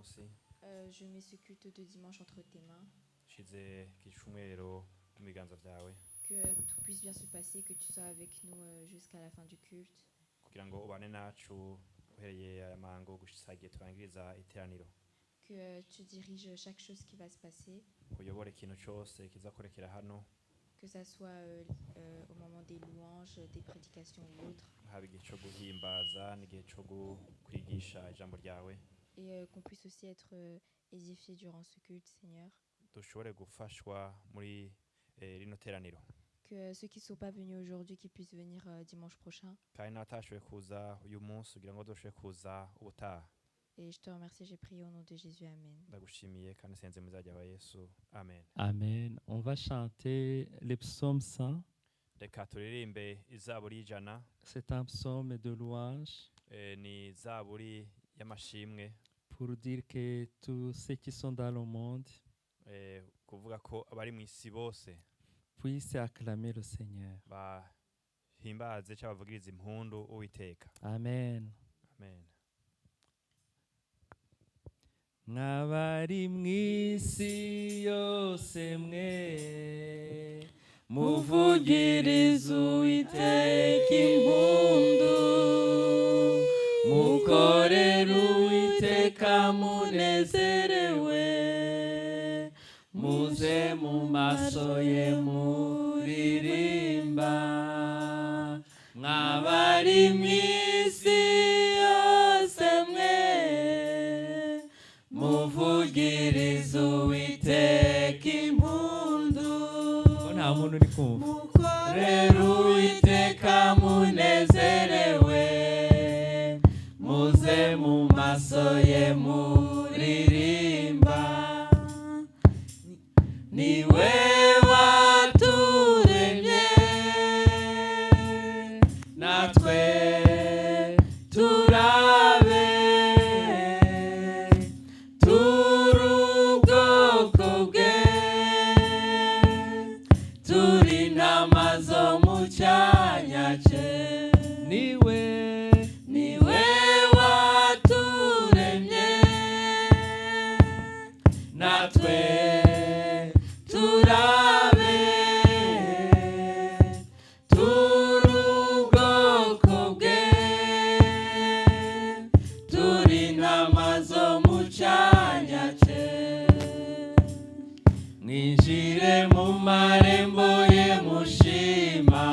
munsi Je mets ce culte de dimanche entre tes mains. shize kicumwero mu biganza byawe Que tout puisse bien se passer, que tu sois avec nous jusqu'à la fin du culte. kugira ngo ubane nacu uhereye aya mango gushitsa igihe turangiriza iteraniro Que tu diriges chaque chose qui va se passer. uyobore ikintu cyose kizakorekera hano Que ça soit au moment des louanges, des prédications ou autres. haba igihe cyo guhimbaza n'igihe cyo kwigisha ijambo ryawe Et qu'on puisse aussi être édifiés durant ce culte, Seigneur. dushobore gufashwa muri rino teraniro Que ceux qui ne sont pas venus aujourd'hui, qu'ils puissent venir dimanche prochain. kandi n'abatashoboye kuza uyu munsi kugira ngo dushobore kuza ubutaha Et je te remercie, j'ai prié au nom de Jésus. Amen. ndagushimiye kandi senze mu izina rya Yesu amen. Amen. On va chanter le psaume 100. reka turirimbe izaburi y'ijana C'est un psaume de louange ni izaburi y'amashimwe pour dire que tous ceux qui sont dans le monde kuvuga ko abari mu isi bose puissent acclamer le Seigneur. bahimbaze cyangwa bavugirize impundu uwiteka Amen. amen. Mwabari mw'isi yose mwe muvugirize Uwiteka impundu, mukorere Uwiteka munezerewe, muze mu maso ye muririmba. Mwabari mw'isi yose mwe muvugirize Uwiteka impundu, nta muntu uri kumva, mukorere Uwiteka munezerewe, muze mu maso ye muririmba. Niwe waturemye natwe turabe, turi ubwoko bwe, turi intama zo mu cyanya cye. Niwe waturemye natwe turabe, turi ubwoko bwe, turi intama zo mu cyanya cye. Mwinjire mu marembo ye mushima,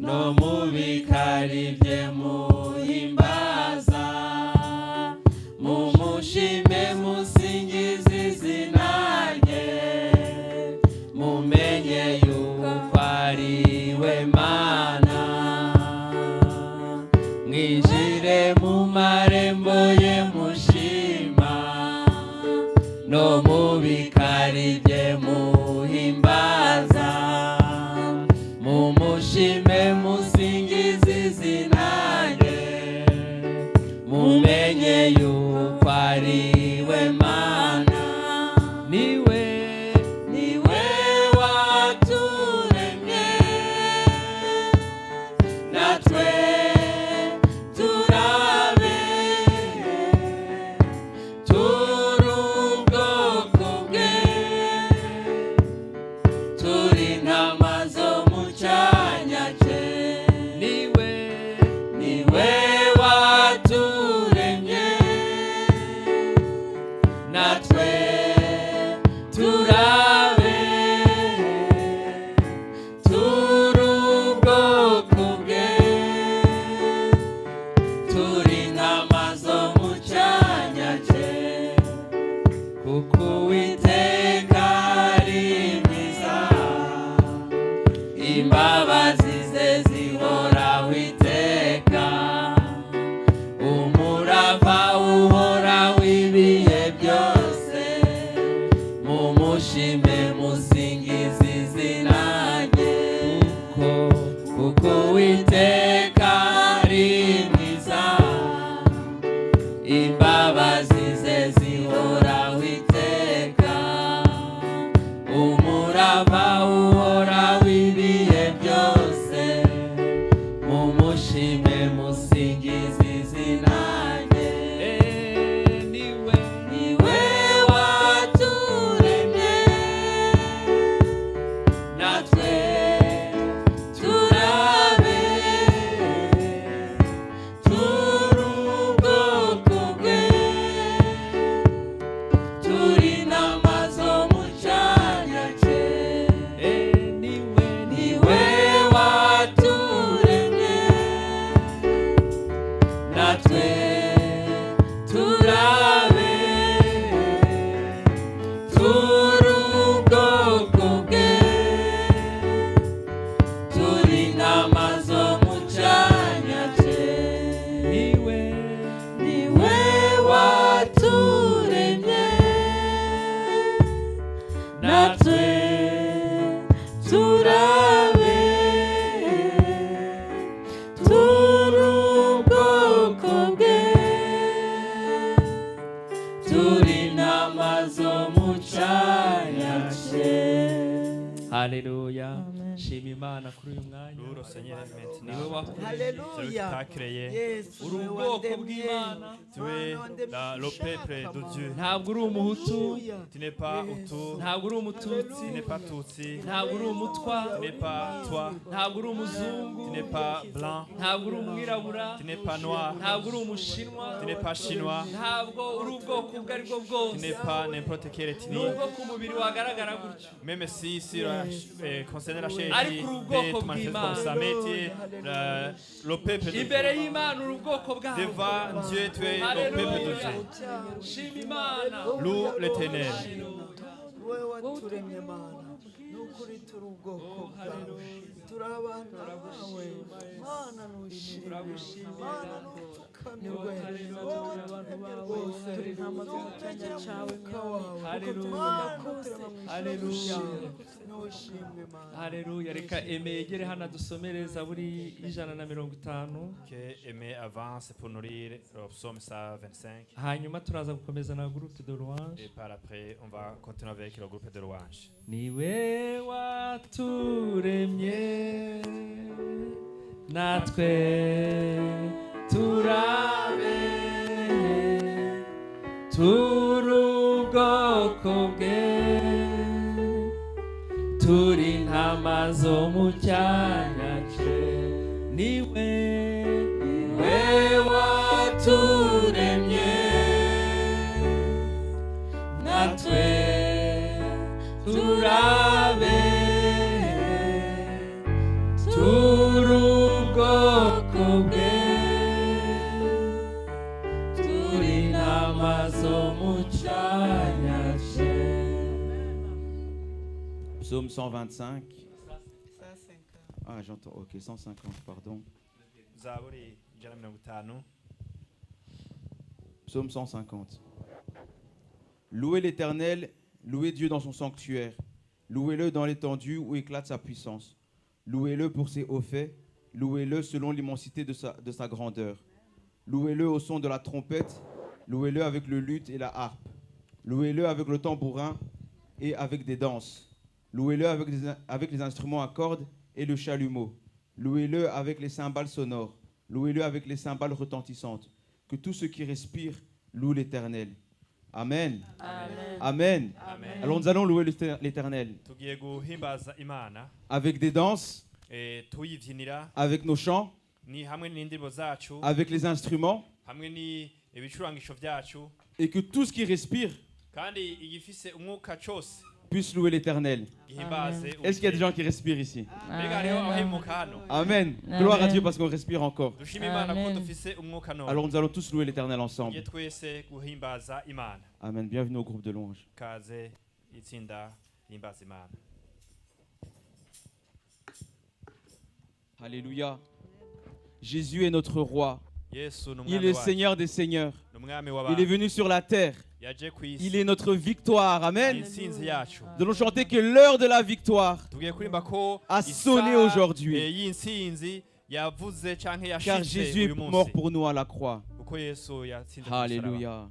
no mu bikari bye muhimbaza, mumushime musingize izina rye, mumenye yuko ari we Mana. Mwinjire mu marembo ye mushima, no mu bikari bye muhimbaza, mumushime musingize izina rye, mumenye yuko ari we Mana. Niwe waturemye natwe turabe, turi ubwoko bwe, turi intama zo mu cyanya cye. Niwe waturemye natwe turabe, turi ubwoko bwe, turi intama zo mu cyanya cye. Kuko Uwiteka ari mwiza, imbabazi ze zihoraho iteka, umurava uhoraho ibihe byose, mumushime musingize izina rye. Kuko Uwiteka ari mwiza, imbabazi ze zihoraho iteka, umurava uhoraho ibihe byose, mumushime musingize izina rye. turabe turi ubwoko bwe turi intama zo mu cyanya cye niwe waturemye natwe turabe turi ubwoko bwe turi intama zo mu cyanya cye. Haleluya. Shima Imana kuri uyu mwanya. Luro Seigneur Niwe maintenant. wakuremye. Alléluia. Tu as créé. Yes, Uri wewe ubwoko wandemye. bw'Imana. Tu es le peuple de Dieu. Ntabwo uri umuhutu, Tu n'es pas Hutu. ntabwo uri umututsi, Tu n'es pas Tutsi. ntabwo uri umutwa, Tu n'es pas toi. ntabwo uri umuzungu, Tu n'es pas blanc. ntabwo uri umwirabura, Tu n'es pas noir. ntabwo uri umushinwa, Tu n'es pas chinois. ntabwo uri ubwoko ubwo ari bwo Tu bwose, n'es pas n'importe quelle ethnie. nubwo ku mubiri wagaragara gutyo, Même si concernant la chair, Ariko uri ubwoko tu manifestes comme bw'Imana. ça, mais tu es le peuple de imbere Dieu. y'Imana uri ubwoko bwawe. Devant Dieu, tu es le peuple de Haleluya. Dieu. Shima Imana. Loue l'Éternel. wowe waturemye Mana n'ukuri turi ubwoko bwawe turi abana bawe Mana nushimwe Mana nupfukamirwe wowe waturemye rwose turi intama zo mu cyanya cyawe Haleluya. Haleluya. nushimwe Mana Haleluya. Reka Eme yegere hano adusomere Zaburi 150. Que aimer avance pour nous lire le psaume 125. Hanyuma turaza gukomeza na groupe de louange. Et par après, on va continuer avec le groupe de louange. Niwe waturemye natwe turabe turi ubwoko bwe turi intama zo mu cyanya cye niwe waturemye natwe turabe turi ubwoko bwe turi intama zo mu cyanya cye. Psaume 125. 150 Ah, j'entends. Ok, 150, pardon. Zaburi 150. Psaume 150. Louez l'Éternel, louez Dieu dans son sanctuaire. Louez-le dans l'étendue où éclate sa puissance. Louez-le pour ses hauts faits. Louez-le selon l'immensité de sa grandeur. Louez-le au son de la trompette. Louez-le avec le luth et la harpe. Louez-le avec le tambourin et avec des danses. Louez-le avec les instruments à cordes et le chalumeau. Louez-le avec les cymbales sonores. Louez-le avec les cymbales retentissantes. Que tout ce qui respire loue l'Éternel. Amen. Amen. Amen. Amen. Alors nous allons louer l'Éternel Tugiye guhimbaza Imana avec des danses, tuyibyinira avec nos chants, ni hamwe n'indirimbo zacu avec les instruments, hamwe n'ibicurangisho byacu et que tout ce qui respire kandi igifise umwuka cyose puisse louer l'Éternel. gihimbaze. Est-ce qu'il y a des gens qui respirent ici? Mbega hariho abahemuka hano Amen. Amen. Gloire à Dieu parce qu'on respire encore. dushima Imana ko Amen. dufise umwuka none. Alors nous allons tous louer l'Éternel ensemble. Tugiye twese guhimbaza Imana. Amen. Bienvenue au groupe de louange. Kaze itsinda himbaza Imana. Alléluia. Jésus est notre roi. Yesu ni Il est umwami le wacu, Seigneur des seigneurs. ni umwami Il est w'abantu, venu sur la terre. yaje ku Il isi, est notre victoire. Amen. intsinzi yacu. Nous allons chanter que l'heure de la victoire Tugiye kuririmba ko a isaha, sonné aujourd'hui. y'intsinzi yavuze canke Car yashitse Jésus est uyu munsi. mort pour nous à la croix. Kuko Yesu yatsinze ku musaraba. Alléluia.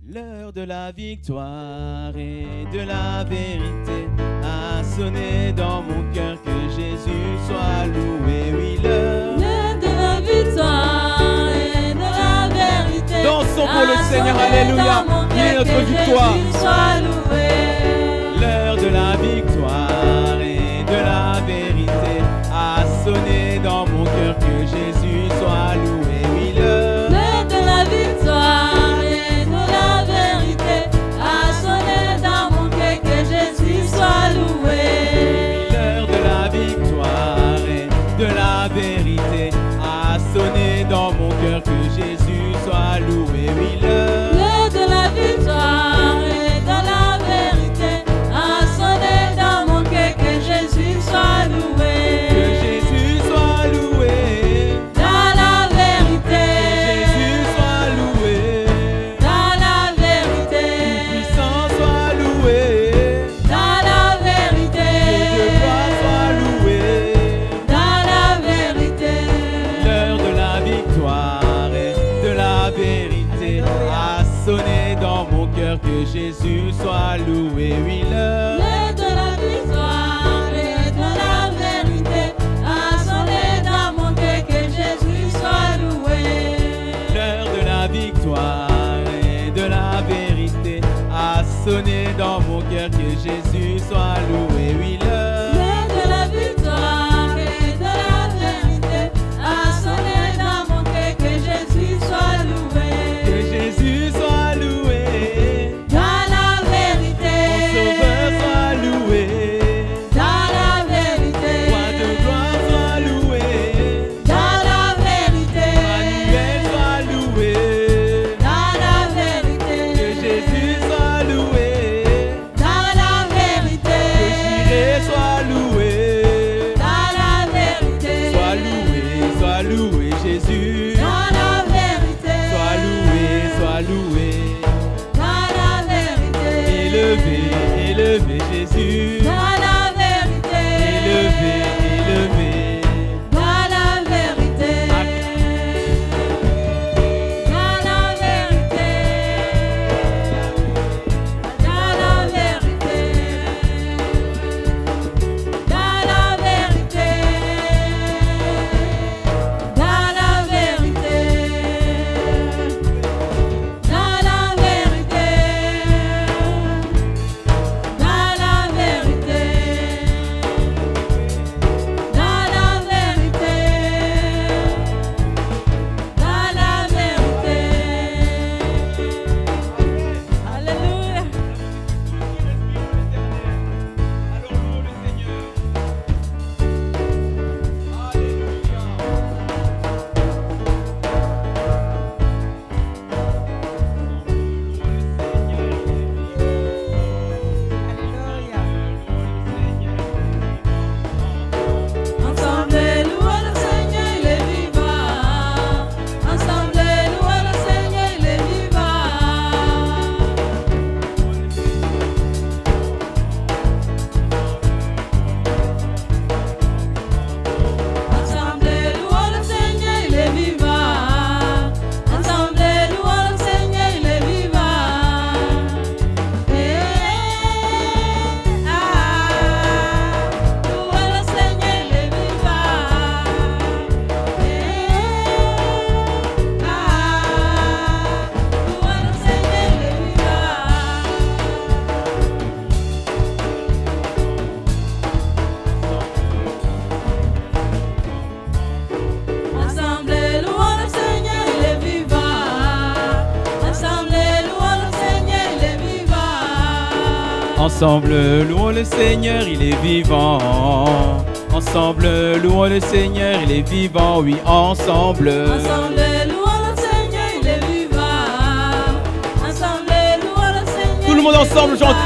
L'heure de la victoire et de la vérité a sonné dans mon cœur, que Jésus soit loué. Oui, l'heure. L'heure de la victoire et de la vérité. Dansons pour le a Seigneur, sonné alléluia. dans mon Il est cœur, notre que victoire. Jésus soit loué. L'heure de la victoire et de la vérité a sonné dans mon cœur, que Jésus soit loué. Oui, l'heure. L'heure de la victoire et de la vérité a sonné dans mon cœur, que Jésus soit loué. L'heure de la victoire et de la vérité a sonné dans mon cœur, que vérité a sonné dans mon cœur, que Jésus soit loué. Oui, l'heure de la victoire et de la vérité a sonné dans mon cœur, que Jésus soit loué. l'heure de la victoire et de la vérité a sonné dans mon cœur, que Jésus soit loué. Oui, l'heure De la victoire et de la vérité a sonné dans mon cœur, que Jésus soit loué. que Jésus soit loué, Dans la vérité, mon Sauveur soit loué, dans la vérité, Roi de gloire soit loué, dans la vérité, Emmanuel soit loué, dans la vérité, que Jésus soit loué, dans la vérité, que Jireh soit loué, dans la vérité, sois loué Jésus, dans la vérité, sois loué, dans la vérité, élevé Jésus, dans la vérité, élevé. dans la vérité, dans la vérité, dans la vérité, dans la vérité, dans la vérité, dans la vérité, dans la vérité, dans la vérité, dans la vérité. Alléluia. Ensemble, louons le Seigneur, il est vivant. Ensemble, louons le Seigneur, il est vivant. Ensemble, louons le Seigneur, il est vivant. Ensemble, louons le Seigneur, il est vivant. Louons le Seigneur, il est vivant. Louons le Seigneur, il est vivant. Ensemble, louons le Seigneur, il est vivant. Ensemble, louons le Seigneur, il est vivant. Ensemble, louons le Seigneur, il est vivant. Ensemble, louons le Seigneur, il est vivant. Oui, ensemble. Ensemble, louons le Seigneur, il est vivant. Ensemble, louons le Seigneur. Tout le monde il est ensemble vivant. chante.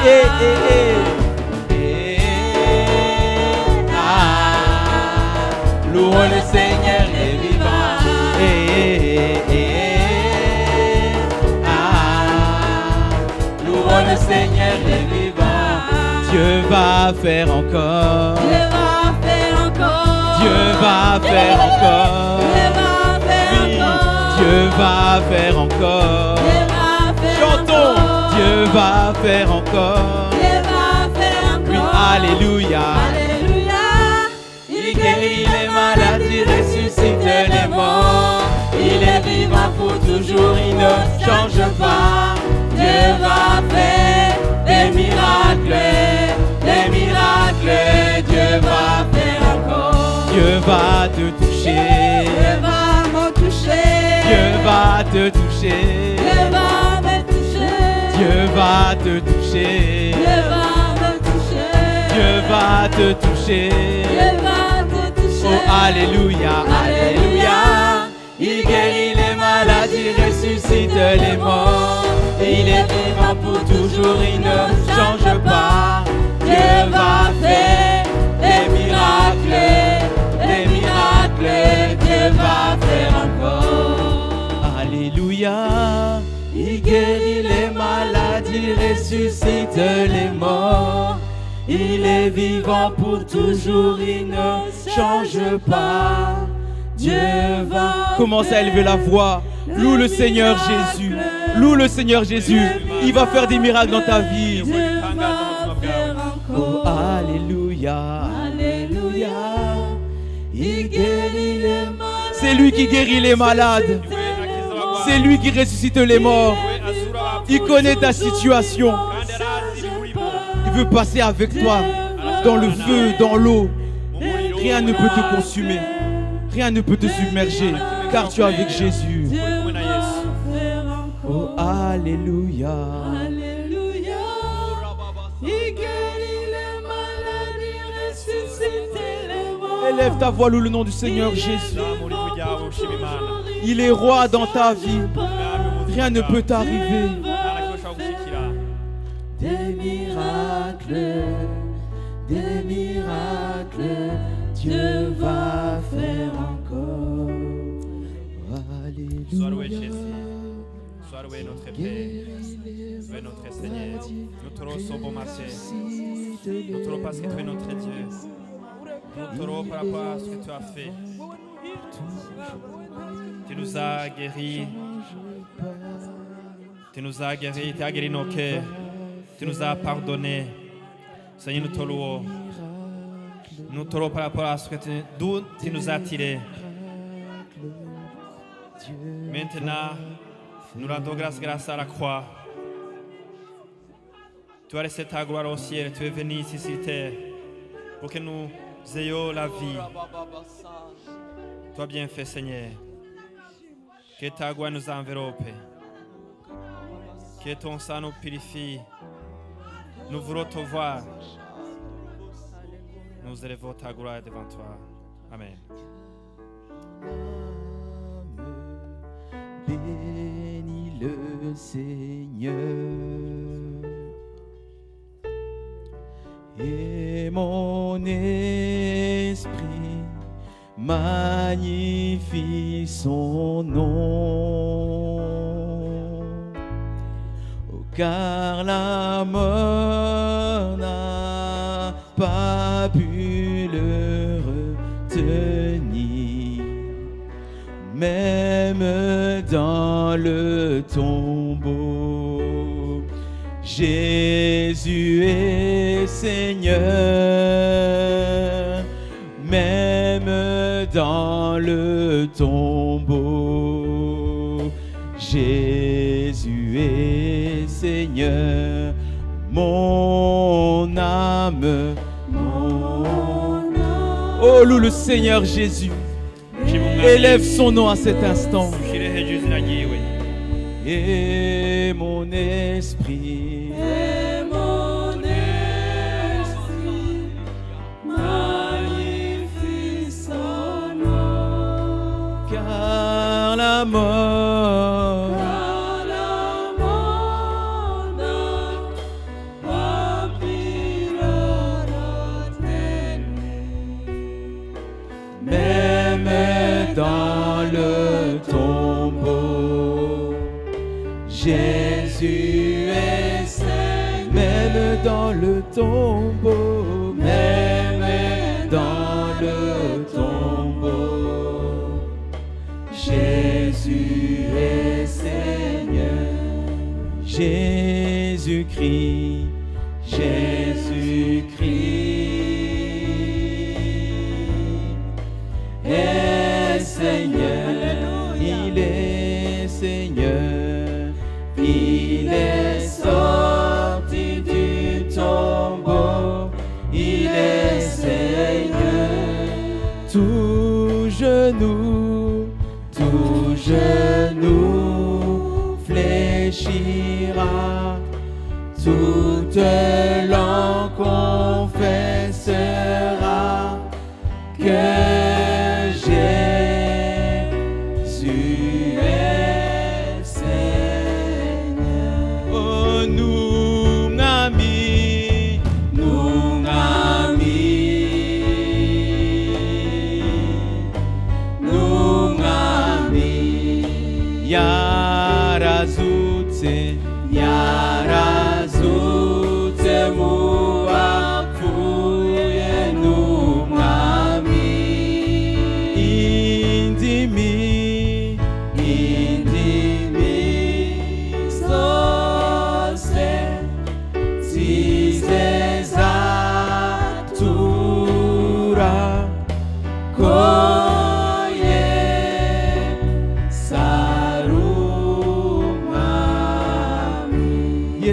Louons le Seigneur, il est vivant. Louons le Seigneur, il est vivant. Dieu va faire encore. Dieu va faire encore. Dieu va faire encore. Dieu va faire Oui, encore. Dieu va faire encore. Dieu va faire Chantons. encore. Dieu va faire encore. Dieu va faire Oui, encore. alléluia. Alléluia. Il guérit les maladies, ressuscite les morts. Il est vivant pour toujours, il ne change pas. Dieu va faire des miracles, Dieu va faire encore. Dieu va te toucher, Dieu va me toucher. Dieu va te toucher, Dieu va me toucher. Dieu va te toucher, Dieu va me toucher. Dieu va te toucher. Dieu va te toucher. Oh, alléluia, alléluia. Il guérit les maladies, ressuscite les morts. Il est vivant pour toujours, il ne change pas. Dieu va faire des miracles, Dieu va faire encore. Alléluia. Il guérit les maladies, ressuscite les morts. Il est vivant pour toujours, il ne change pas. Dieu va. Commence à élever la voix. Loue le Seigneur Jésus. Loue le Seigneur Jésus. Il va faire des miracles dans ta vie. Oh, alléluia. Alléluia. Il guérit les malades. C'est lui qui guérit les malades. C'est lui qui ressuscite les morts. Il connaît ta situation. Il veut passer avec toi dans le feu, dans l'eau. Rien ne peut te consumer. Rien ne peut te submerger. Car tu es avec Jésus. Oh, alléluia. Alléluia. Il guérit les malades, il ressuscite les morts. Élève ta voix, loue le nom du Seigneur Jésus. Il est roi dans ta vie. Rien ne peut t'arriver. Des miracles, Dieu va faire encore. Sois loué Jésus. Sois loué notre Père. Sois notre Seigneur. Nous te recevons merci. Nous te parce que tu es notre Dieu. Nous te par rapport à ce que tu as fait. Tu nous as guéris. Tu nous as guéris. Tu as guéri nos cœurs. Tu nous as pardonné. Seigneur, nous te louons. Nous te louons par rapport à ce que d'où tu nous as tirés. Maintenant, nous rendons grâce à la croix. Tu as laissé ta gloire au ciel. Tu es venu ici sur terre pour que nous ayons la vie. Tu as bien fait, Seigneur. Que ta gloire nous enveloppe. Que ton sang nous purifie. Nous voulons te voir. Nous élevons ta gloire devant toi. Amen. Bénis le Seigneur et mon esprit magnifie son nom. Oh, car la mort n'a pas pu le retenir. Même dans le tombeau, Jésus est Seigneur. Même dans le tombeau, Jésus est Seigneur. Mon âme, oh, loue le Seigneur Jésus. Élève son nom à cet instant. Et mon esprit, magnifie son nom. car la mort n'a pu le retenir. même dans le tombeau, Jésus est Seigneur. Même dans le tombeau, même dans le tombeau, Jésus est Seigneur. Jésus-Christ, Jésus-Christ est Seigneur. Il est Seigneur. Il est sorti du tombeau. Il est Seigneur. Tout genou fléchira. Toute langue confessera que Jésus est Seigneur. Oh, nous amis, yarazutse mubapfuye n'umwami. Indimi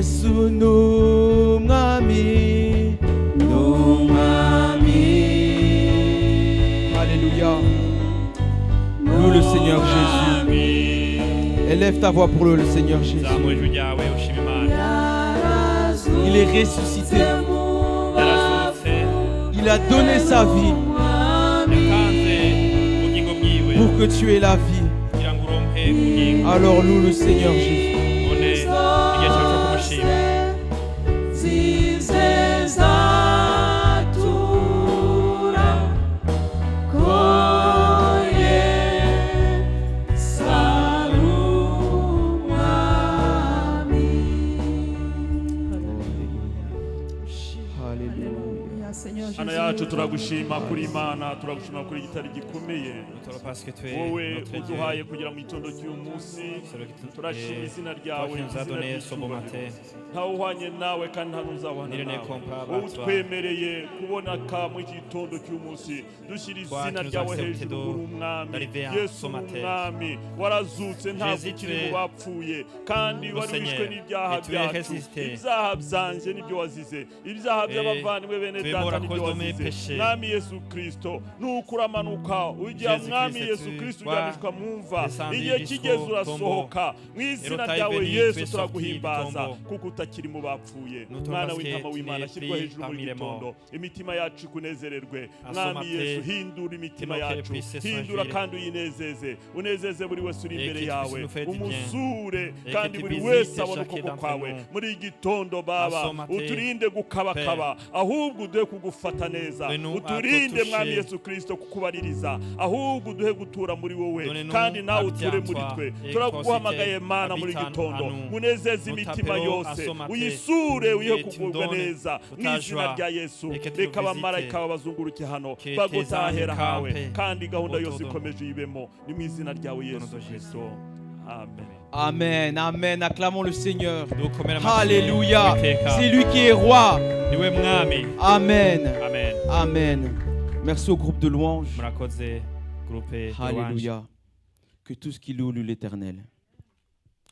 Yesu n'umwami Alléluia. Loue le Seigneur Jésus. Élève ta voix pour le Seigneur Jésus. zamura ijwi ryawe ushima imana. Il est ressuscité. Yarazutse, Il a donné sa vie yatanze ubugingo bwiwe pour que tu aies la vie. kugira ngo uronke ubugingo. Alors loue le Seigneur Jésus. None igihe cyawe cyo kumushima. Mana yacu turagushima kuri Imana, turagushima kuri gitari gikomeye Parce que tu es wowe notre uduhaye Dieu. kugira mu gitondo cy'uyu munsi. Celui qui Turashima izina toi ryawe, qui nous as donné ce beau matin. ntawe uhwanye nawe kandi nta n'uzahwana Nul n'est nawe. comparable Wowe à toi. utwemereye kuboneka mu gitondo cy'uyu munsi, dushyira Toi izina qui nous ryawe acceptes hejuru de- uri umwami. d'arriver à Yesu ce matin. umwami warazutse ntabwo Jésus, ukiri tu mu es bapfuye kandi le wari wishwe Seigneur, n'ibyaha et tu es byacu. ressuscité. Ibyaha byanjye nibyo wazize, ibyaha by'abavandimwe bene tu es data mort à nibyo cause de mes wazize. péchés. Mwami Yesu Kristo nuko uramanuka ujya Jésus mwami Christ, Yesu tu Kristo vas ujyanishwa mu mva, descendre igihe jusqu'au kigeze urasohoka mu Et izina le temps est ryawe venu, tu Yesu es sorti turaguhimbaza du tombeau. kuko utakiri mu bapfuye. Nous te Mwana remercions w'intama que tu w'Imana n'es ashyirwa plus hejuru muri parmi les gitondo, morts. imitima yacu ikunezererwe. À ce Mwami matin, Yesu hindura imitima que notre yacu, puisse hindura s'inspirer. kandi uyinezeze, unezeze buri wese uri Et imbere que tu yawe, puisses nous faire du bien. umuzure Et kandi que tu buri visites wese abone chacun ukuboko d'entre kwawe nous. muri iki gitondo Baba, À ce matin, uturinde gukabakaba ahubwo uduhe kugufata neza, Donne-nous à te uturinde toucher. Mwami Yesu Kristo kukubaririza, ahubwo uduhe gutura muri wowe Donne-nous kandi nawe habiter uture en muri toi. twe. Et Turaguhamagaye toi Mana aussi, muri habite en gitondo, nous. munezeze Nous imitima t'appelons à yose, ce matin. uyisure uyihe Et tu kugubwa donnes neza toute mu ta izina joie. rya Yesu. Et que tu Reka nous abamarayika visites. babazunguruke hano Que bagutahera tes hawe anges kandi gahunda autour yose de nous. ikomeje uyibemo, ni mu izina ryawe Yesu nom de Kristo, amen. Amen, amen. Acclamons le Seigneur. dukomere amashyi Alléluia. Uwiteka. C'est lui qui est roi. niwe mwami. Amen. Amen. Amen. Merci au groupe de louanges. murakoze groupe louange. Alléluia. Que tout ce qui loue l'Éternel.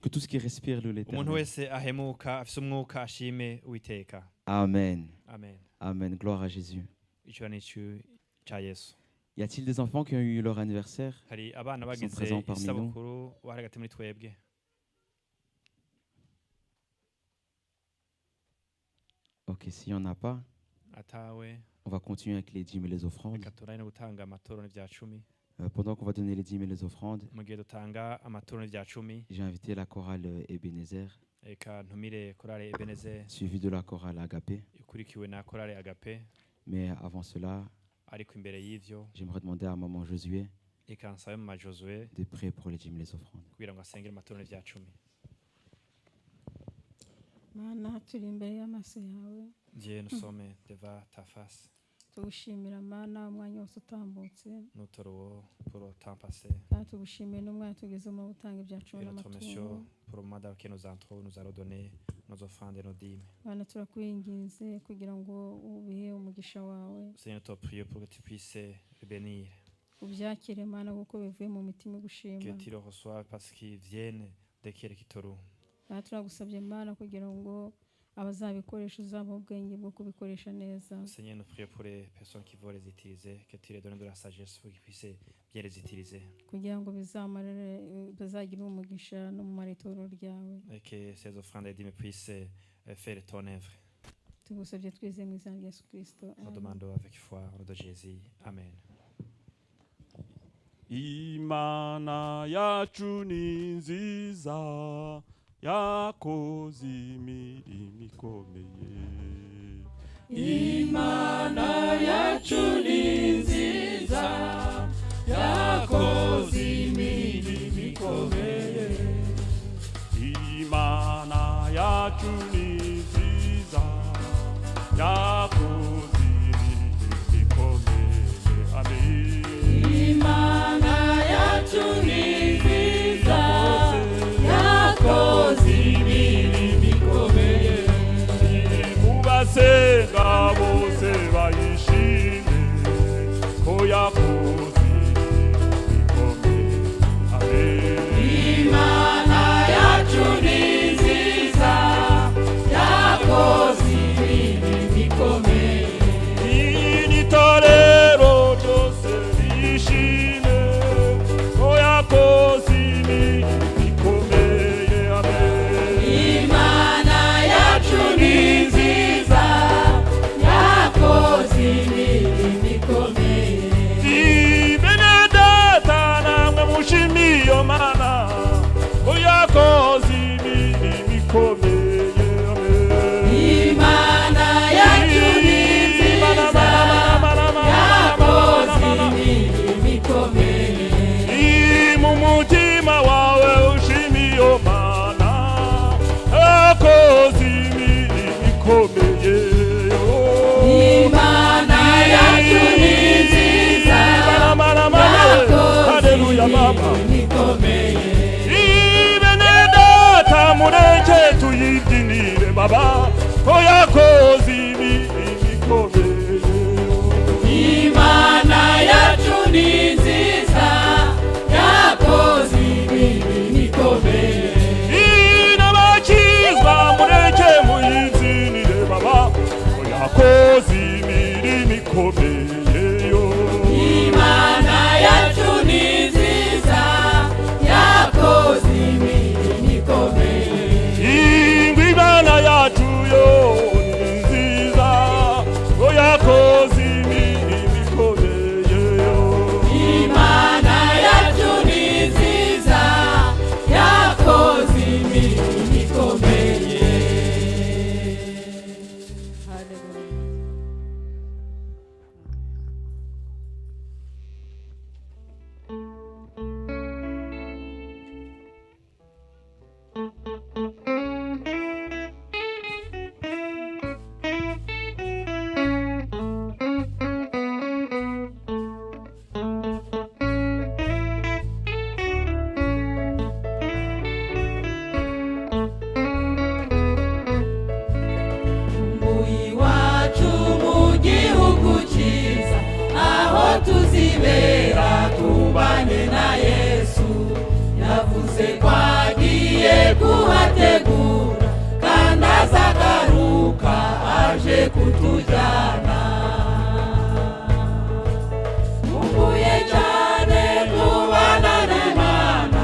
Que tout ce qui respire loue umuntu l'Éternel. wese ahemuka afise umwuka ashime Uwiteka. Amen. Amen. Amen. Gloire à Jésus. icyo ni cyo cya Yesu. Y a-t-il des enfants qui ont eu leur anniversaire? hari abana Ils sont bagize présents parmi nous. isabukuru bari hagati muri twebwe. Ok, s'il n'y en a pas, atawe on va continuer avec les dîmes et les offrandes. reka turane no gutanga amaturo n'ibya cumi. Pendant qu'on va donner les dîmes et les offrandes, mu gihe dutanga amaturo n'ibya cumi, j'ai invité la chorale Ebenezer, reka ntumire korale Ebenezer suivie de la chorale Agapé. ikurikiwe na korale Agape. Mais avant cela, ariko imbere y'ivyo j'aimerais demander à maman Josué reka nsabe mama Josué de prier pour les dîmes et les offrandes. kugira ngo asengere amaturo n'ibya cumi. Mana turi imbere y'amaso yawe Dieu, nous sommes devant ta face. tugushimira Mana umwanya wose utambutse Nous te louons pour le temps passé. kandi tugushimiye n'umwanya tugezemo gutanga ibya cumi Et nous te remercions n'amaturo. pour le mandat que nous entrons, nous allons donner nos offrandes et nos dîmes. Mana turakwinginze kugira ngo ubihe umugisha wawe Seigneur, nous te prions pour que tu puisses le bénir, ubyakire Mana kuko bivuye mu mitima que igushima. tu le reçoives parce qu'ils viennent de qui qui te loue. Aha turagusabye Mana kugira ngo abazabikoresha uzabaha ubwenge bwo kubikoresha neza. Seigneur, nous prions pour les personnes qui vont les utiliser, que tu les donnes de la sagesse pour qu'ils puissent bien les utiliser. kugira ngo bizagire umugisha no mu maritoro ryawe. Et que ces offrandes et dîmes puissent faire ton œuvre. Tugusabye twizeye mu izina rya Yesu Kristo. Nous Amen. demandons avec foi au nom de Jésus. Amen. Imana yacu ni nziza, yakoze imirimo ikomeye. Imana yacu ni nziza, yakoze imirimo ikomeye. Imana yacu ni nziza, yakoze imirimo ikomeye. Amen. Imana yacu ni nziza, yakoze imirimo ikomeye. Mubasenga bose bayishime ko yakoze imirimo ikomeye. Amen. Imana yacu ni nziza, baba ko yakoze imirimo ikomeye. Imana yacu ni nziza yakoze imirimo ikomeye. N'abakizwa mureke muyinzinire baba ko yakoze imirimo ikomeye yo. Imana yacu ni nziza yakoze imirimo ikomeye. Ingwe Imana yacu yo ni nziza ko yakoze imirimo ikomeye yo. Imana yacu ni nziza yakoze imirimo ikomeye. Iwacu mu gihugu cyiza aho tuzibera tubanye na Yesu, yavuze ko agiye kuhategura kandi azagaruka aje kutujyana. Nkumbuye cyane kubana n'Imana,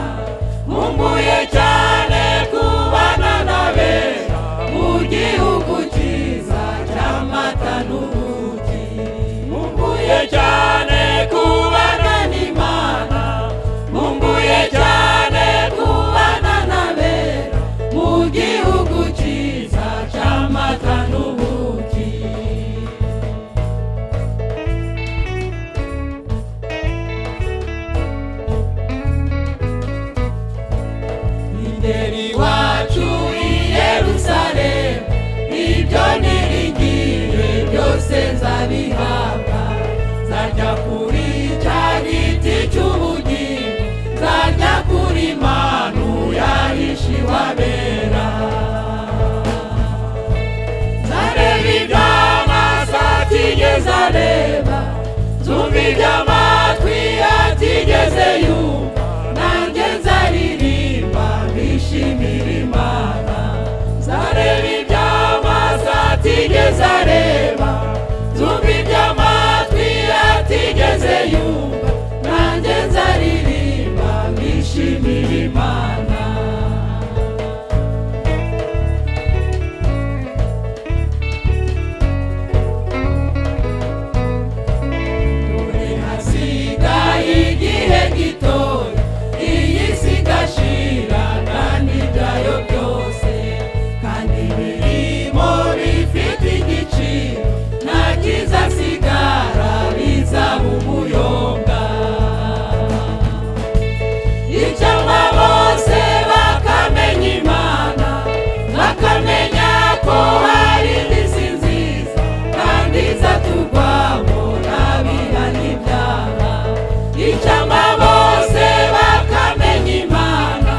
nkumbuye cyane kubana n'abera mu gihugu cyiza cy'amata n'ubuki. Nkumbuye cyane kubana n'Imana, nkumbuye cyane kubana n'abera mu gihugu cyiza cy'amata n'ubuki. Imbere iwacu i Yerusalemu ibyo niringiye byose nzabihabwa. Nzajya kuri cya giti cy'ubugingo, nzajya kuri manu yahishiwe abera. Nzareba ibyo amaso atigeze areba, nzumva ibyo amatwi atigeze yumva, nanjye nzaririmba mbishimira Imana. Nzareba ibyo amaso atigeze areba, nzumva ibyo amatwi atigeze yumva, nanjye nzaririmba mbishimira Imana. Dore hasigaye igihe gitoya iyi si igashira kandi ibyayo byose, kandi ibirimo bifite igiciro nta kizasigara bizaba umuyonga. Icyampa bose bakamenya Imana, bakamenya ko hari isi nziza kandi izaturwamo n'abihana ibyaha. Icyampa bose bakamenya Imana,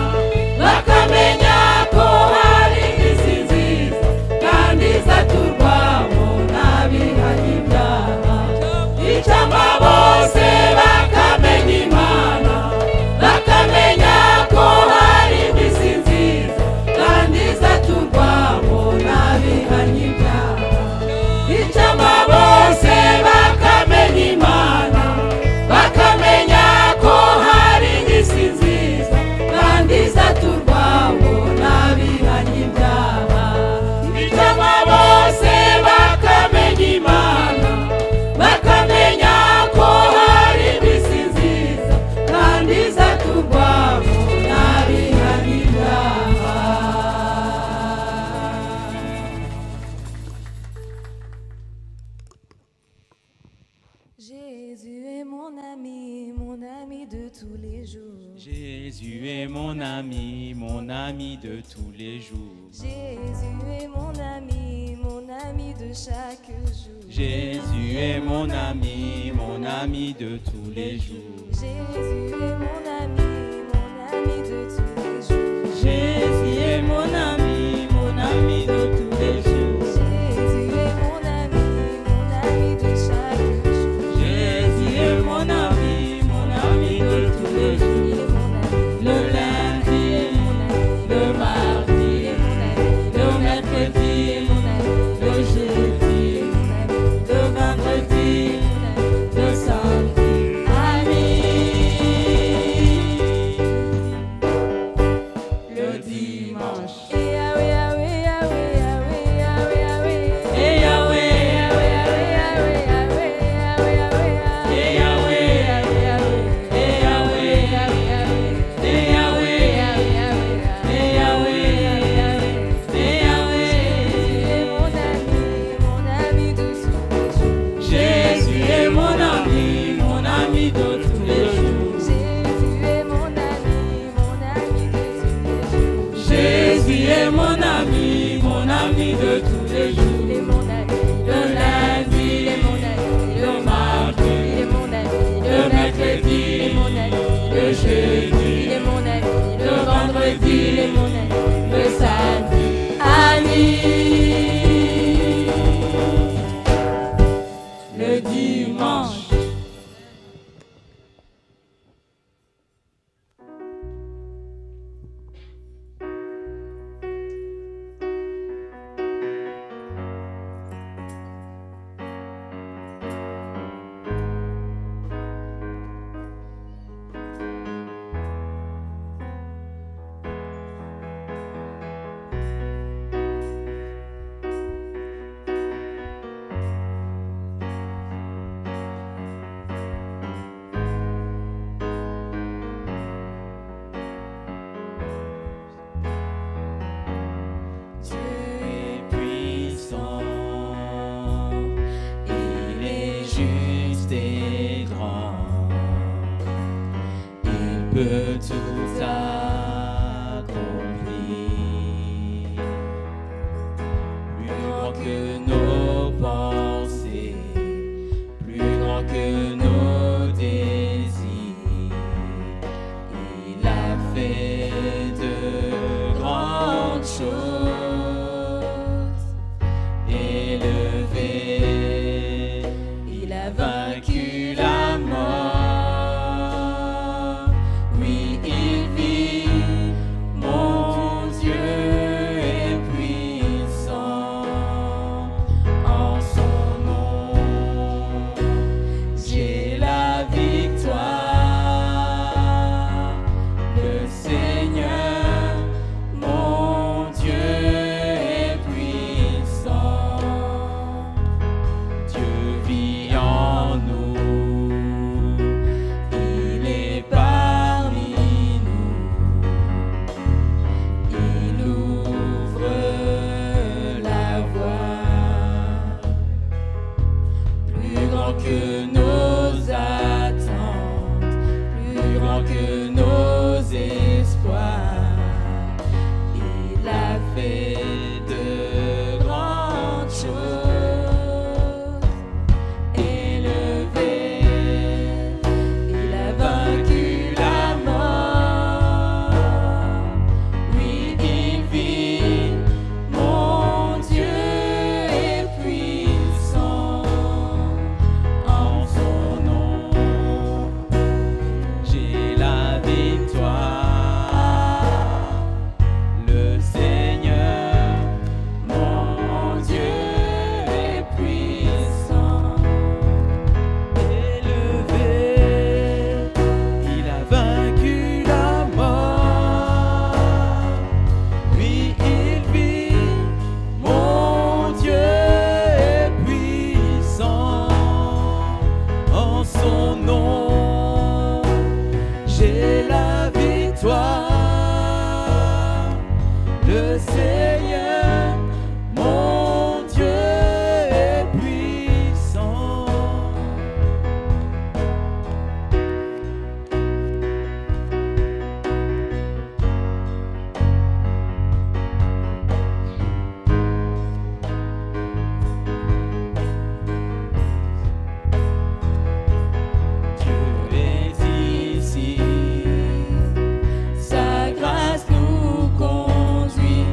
bakamenya ko hari isi nziza kandi izaturwamo n'abihana ibyaha. Icyampa bose bakamenya Imana, bakamenya ko hari isi nziza kandi izaturwamo n'abihana ibyaha. Icyampa bose bakamenya Imana, bakamenya ko hari isi nziza kandi izaturwamo n'abihana ibyaha. Icyampa bose bakamenya Imana, bakamenya ko hari isi nziza kandi izaturwamo n'abihana ibyaha. Jésus est mon ami de tous les jours. Jésus est mon ami de tous les jours. Jésus est mon ami de chaque jour. Jésus est mon ami de tous les jours. Jésus est mon ami de tous les jours. Jésus est mon ami de tous les jours. Tu es mon ami de tous les jours. Il est mon ami. Le lundi, Il est mon ami. le mardi, Il est mon ami. le mercredi, Il est mon ami. le jeudi, Il est mon ami. le vendredi, Il est mon ami. le samedi. Ami. Le dimanche. Dieu est puissant, il est juste et grand, il peut tout accomplir, plus grand que nos pensées, plus grand que nos désirs, il a fait de grandes choses. Élevé, il a vaincu la mort. Oui, il vit, mon Dieu est puissant. En son nom, j'ai la victoire. Le Seigneur, mon Dieu est puissant. Dieu vit en nous, il est parmi nous, il ouvre la voie, plus grand que nos attentes, plus grand que nos espoirs, il a fait de grandes choses. Élevé, il a vaincu la mort. Oui, il vit, mon Dieu est puissant. En son nom, j'ai la victoire. Le Seigneur, mon Dieu est puissant. Élevé, il a vaincu la mort. Oui, il vit, mon Dieu est puissant. En son nom, j'ai la victoire. Le Seigneur, mon Dieu est puissant. Dieu est ici, sa grâce nous conduit.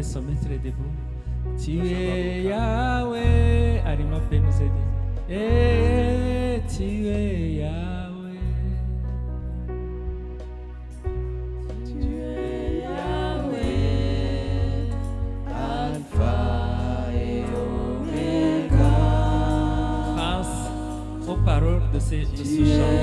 peut se mettre debout. Tu es Yahweh. Arima peut nous aider. Et tu es Yahweh. Tu es Yahweh. Alpha et Omega. Pense aux paroles de ce chant.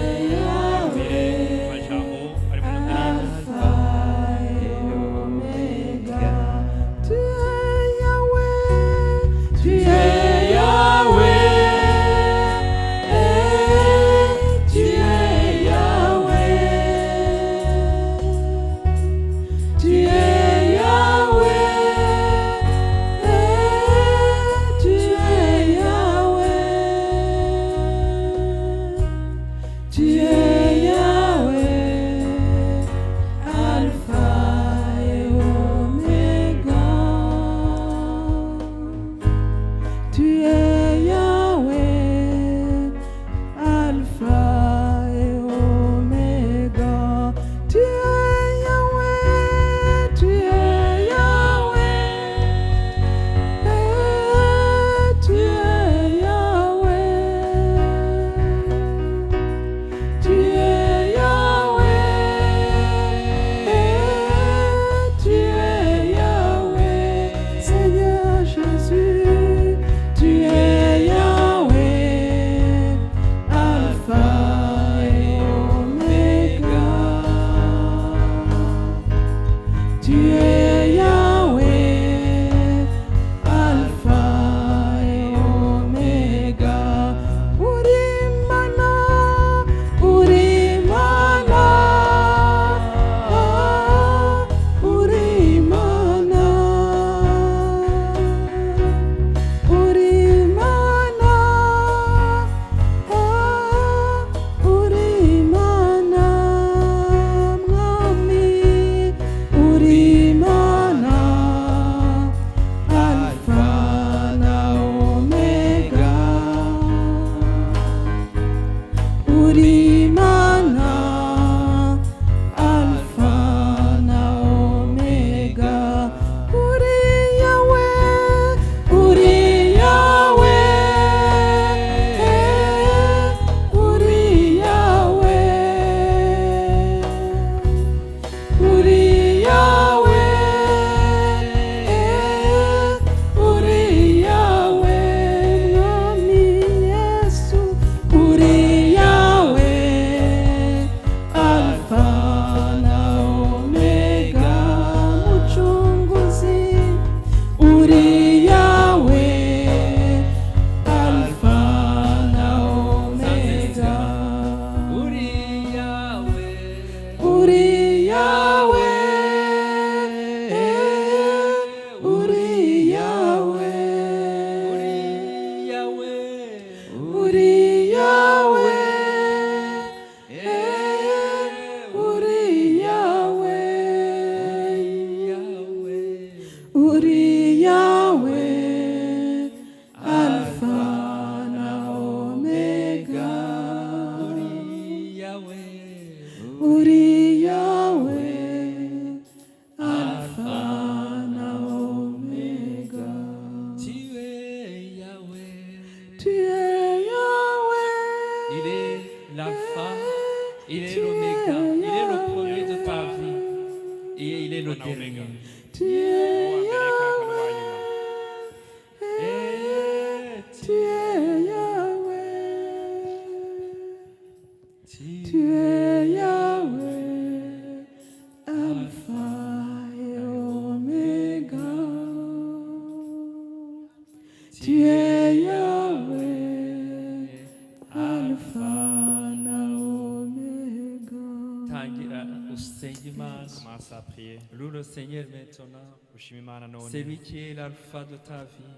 Commence à prier. Loue le Seigneur maintenant. C'est lui qui est l'alpha de ta vie,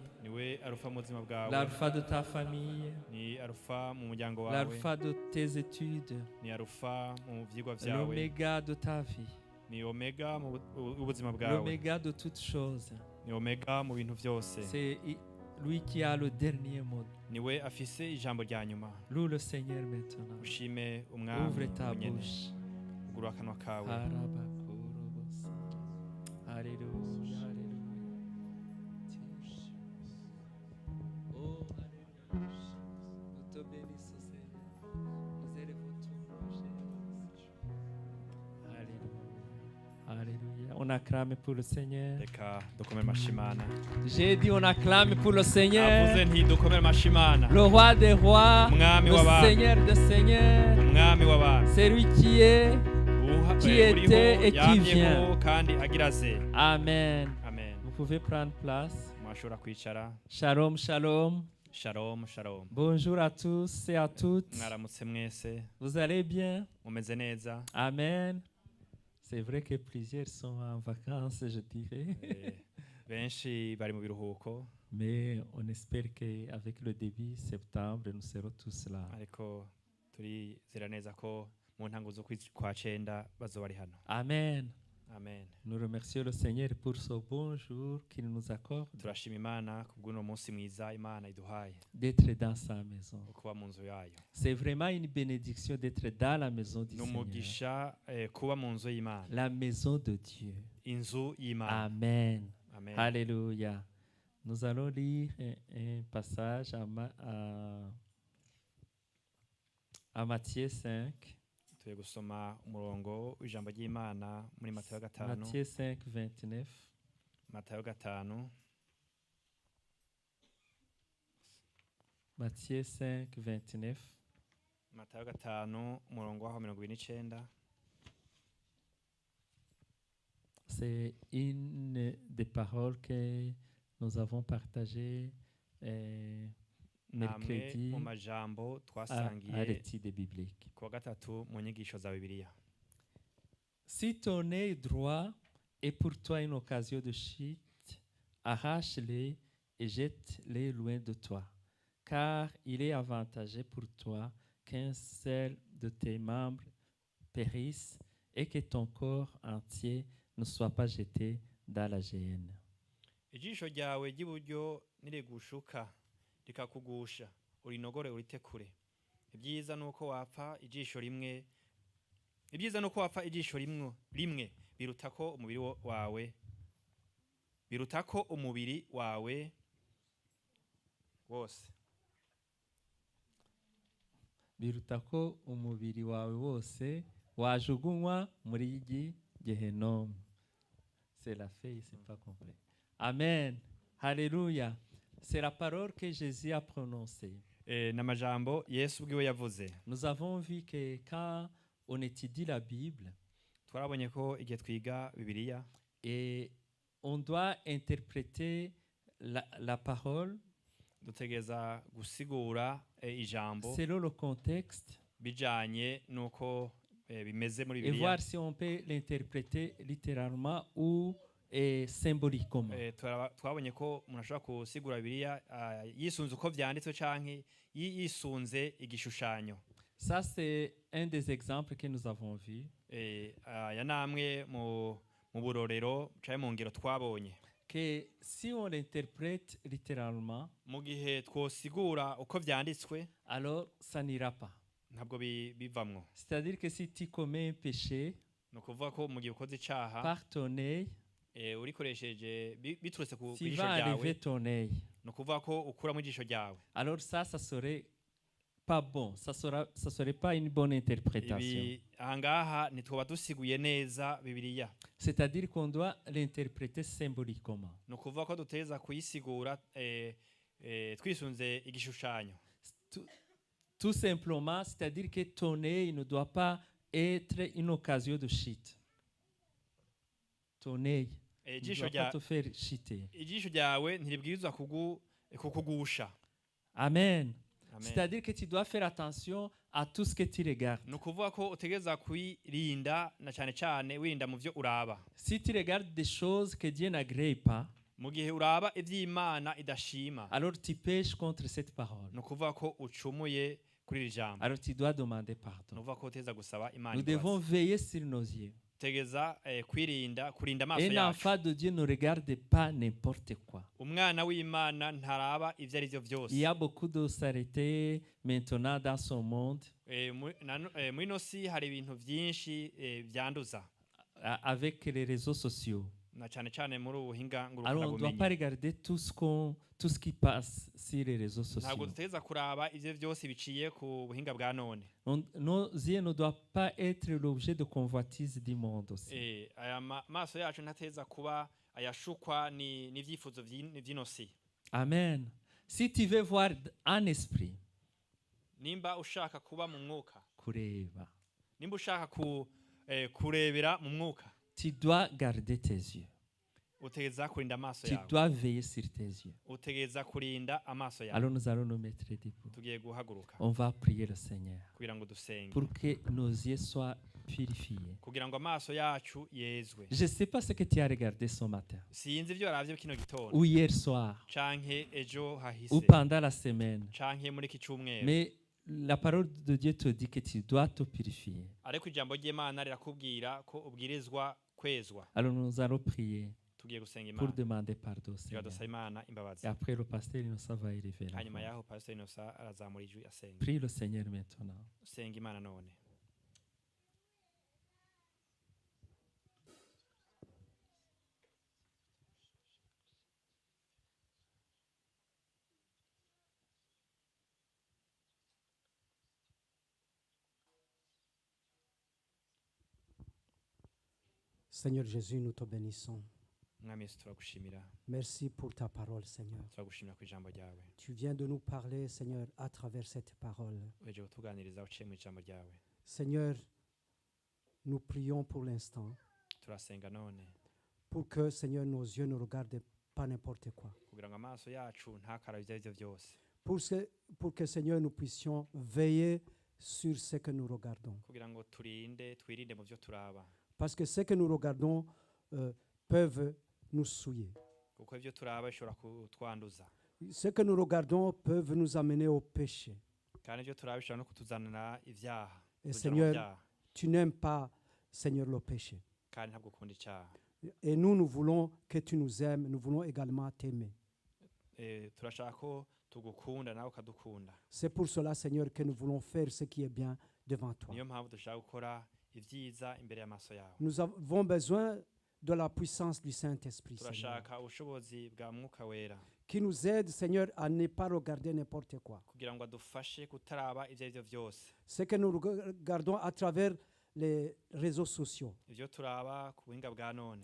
l'alpha de ta famille, l'alpha de tes études, l'oméga de ta vie, l'oméga de toutes choses. C'est lui qui a le dernier mot. Loue le Seigneur maintenant. Ouvre ta bouche. Alléluia, alléluia. Alléluia. On acclame pour le Seigneur. reka dukomere amashyi Imana. J'ai dit on acclame pour le Seigneur. Avuze nti dukomere amashyi Imana. Le roi des rois, Umwami le w'abami. Seigneur des seigneurs, Umwami w'abami. c'est lui qui est, qui Uriho, était et qui yamyeho vient. kandi agira aze. Amen. Amen. Vous pouvez prendre place. Mwashobora kwicara. Shalom, shalom. Shalom, shalom. Bonjour à tous et à toutes. Mwaramutse mwese. Vous allez bien? Mumeze neza. Amen. C'est vrai que plusieurs sont en vacances, je dirais. Benshi bari mu biruhuko. Mais on espère qu'avec le début septembre, nous serons tous là. Ariko turizera neza ko mu ntango zo kwa cenda bazoba ari hano. Amen. Amen. Nous remercions le Seigneur pour ce bon jour qu'il nous accorde Turashima Imana kubw'uno munsi mwiza Imana iduhaye d'être dans sa maison. kuba mu nzu yayo. C'est vraiment une bénédiction d'être dans la maison du Seigneur. Numugisha kuba mu nzu y'Imana. La maison de Dieu. Inzu y'Imana. Amen. Amen. Alléluia. Nous allons lire un passage à Matthieu 5. Tugiye gusoma umurongo w'ijambo ry'Imana muri Matayo 5. Matthieu 5, 29. Matayo 5. Matthieu 5, 29. Matayo 5 umurongo wa 29. C'est une des paroles que nous avons partagées mercredi mu majambo à twasangiye l'étude biblique. kuwa gatatu mu nyigisho za Bibiliya. Si ton œil droit est pour toi une occasion de chute, arrache-le et jette-le loin de toi, car il est avantageux pour toi qu'un seul de tes membres périsse et que ton corps entier ne soit pas jeté dans la géhenne. Ijisho ryawe ry'iburyo nirigushuka rikakugusha urinogore urite kure. Ibyiza nuko wapfa ijisho rimwe. Ibyiza nuko wapfa ijisho rimwe birutako umubiri wawe. Birutako umubiri wawe wose. Birutako umubiri wawe wose wajugunywa muri iki Gehenom. C'est la feuille, c'est pas complet. Amen. Alléluia. C'est la parole que Jésus a prononcée. N'amajambo Yesu ubwiwe yavuze. Nous avons vu que quand on étudie la Bible, twarabonye ko igihe twiga Bibiliya, et on doit interpréter la parole dutegeza gusigura ijambo selon le contexte bijanye nuko bimeze muri et Bibiliya, voir si on peut l'interpréter littéralement ou symboliquement. Twabonye ko umuntu ashobora gusigura Bibiliya yisunze uko vyanditswe canke yisunze igishushanyo. Ça, c'est un des exemples que nous avons vus. Ya namwe mu burorero canke mu ngero twabonye. Que si on l'interprète littéralement, mu gihe twosigura uko vyanditswe, alors ça n'ira pas. Ntabwo bivamwo. C'est-à-dire que si tu commets un péché, no kuvuga ko mu gihe ukoze icaha, par ton œil, urikoresheje biturutse ku tu ijisho vas ryawe, enlever ton œil. no kuvuga ko ukura mu ijisho ryawe. Alors ça serait pas bon, ça serait pas une bonne interprétation. Ahangaha ntitwoba dusiguye neza Bibiliya. C'est-à-dire qu'on doit l'interpréter symboliquement. No kuvuga ko duteza kuyisigura twisunze igishushanyo. Tout simplement, c'est-à-dire que ton œil ne doit pas être une occasion de chute. Ton œil ne doit pas te faire chuter. Ijisho ryawe ntiribwirizwa kukugusha. Amen. C'est-à-dire que tu dois faire attention à tout ce que tu regardes. No kuvuga ko utegeza kwirinda na cyane cyane wirinda mu byo uraba. Si tu regardes des choses que Dieu n'agrée pas, mu gihe uraba ivy'Imana idashima, alors tu pèches contre cette parole. No kuvuga ko ucumuye kuri iri jambo. Alors tu dois demander pardon. No kuvuga ko uteza gusaba Imana. Nous devons veiller sur nos yeux. Tegeza kurinda amaso yacu. Un enfant de Dieu ne regarde pas n'importe quoi. Umwana w'Imana ntaraba ivyo ari byo byose. Il y a beaucoup de saleté maintenant dans son monde. Muri no si hari ibintu byinshi byanduza. Avec les réseaux sociaux. na cyane cyane muri ubu buhinga Alors on ne doit pas ngurukanabumenyi. regarder tout ce qui passe sur les réseaux Ntabwo sociaux. duteza kuraba ivyo byose biciye ku buhinga bwa none. Nos yeux ne doivent pas être l'objet de convoitise du monde aussi. Aya maso yacu ntateza kuba ayashukwa n'ivyifuzo vy'ino si. Amen. Si tu veux voir en esprit, Nimba ushaka kuba mu mwuka, kureba, nimba ushaka kurebera mu mwuka, tu dois garder tes yeux. utegeza kurinda amaso Tu yawe. dois veiller sur tes yeux. Utegeza kurinda amaso yawe. Alors nous allons nous mettre debout. Tugiye guhaguruka On va prier le Seigneur kugira ngo dusenge, pour que nos yeux soient purifiés. kugira ngo amaso yacu yezwe. Je ne sais pas ce que tu as regardé ce matin, Sinzi ivyo waravye kino gitondo ou hier soir, canke ejo hahise ou pendant la semaine. canke muri iki cyumweru, Mais la parole de Dieu te dit que tu dois te purifier. ariko ijambo ry'Imana rirakubwira ko ubwirizwa kwezwa. Alors nous allons prier Tugiye gusenga pour Imana, demander pardon au tugiye Seigneur. dusaba Imana imbabazi. Et après le pasteur Innocent va élever la Hanyuma voix. yaho Pastor Innocent arazamura ijwi asenga. Prie le Seigneur maintenant. Senga Imana none. Seigneur Jésus, nous te bénissons. Mwami Yesu turagushimira, Merci pour ta parole, Seigneur. turagushimira ku ijambo ryawe. Tu viens de nous parler, Seigneur, à travers cette parole. Uhejeje kutuganiriza uciye mu ijambo ryawe. Seigneur, nous prions pour l'instant Turasenga none pour que, Seigneur, nos yeux ne regardent pas n'importe quoi. kugira ngo amaso yacu ntakarabe ivyo arivyo byose, Pour que, Seigneur, nous puissions veiller sur ce que nous regardons. kugira ngo twirinde mu byo turaba, Parce que ce que nous regardons peuvent nous souiller. kuko ivyo turaba bishobora kutwanduza, Ce que nous regardons peuvent nous amener au péché. kandi ivyo turaba bishobora no kutuzanira ivyaha, Et kutujana mu Seigneur, vyaha, tu n'aimes pas, Seigneur, le péché. kandi ntabwo ukunda icyaha. Et nous voulons que tu nous aimes, nous voulons également t'aimer. Turashaka ko tugukunda nawe ukadukunda. C'est pour cela, Seigneur, que nous voulons faire ce qui est bien devant toi. Niyo mpamvu dushaka gukora ivyiza imbere y'amaso yawe. Nous avons besoin de la puissance du Saint-Esprit, Seigneur, Turashaka ubushobozi bwa mwuka wera qui nous aide, Seigneur, à ne pas regarder n'importe quoi. kugira ngo adufashe kutaraba ivyo arivyo vyose, Ce que nous regardons à travers les réseaux sociaux, ivyo turaba ku buhinga bwa none,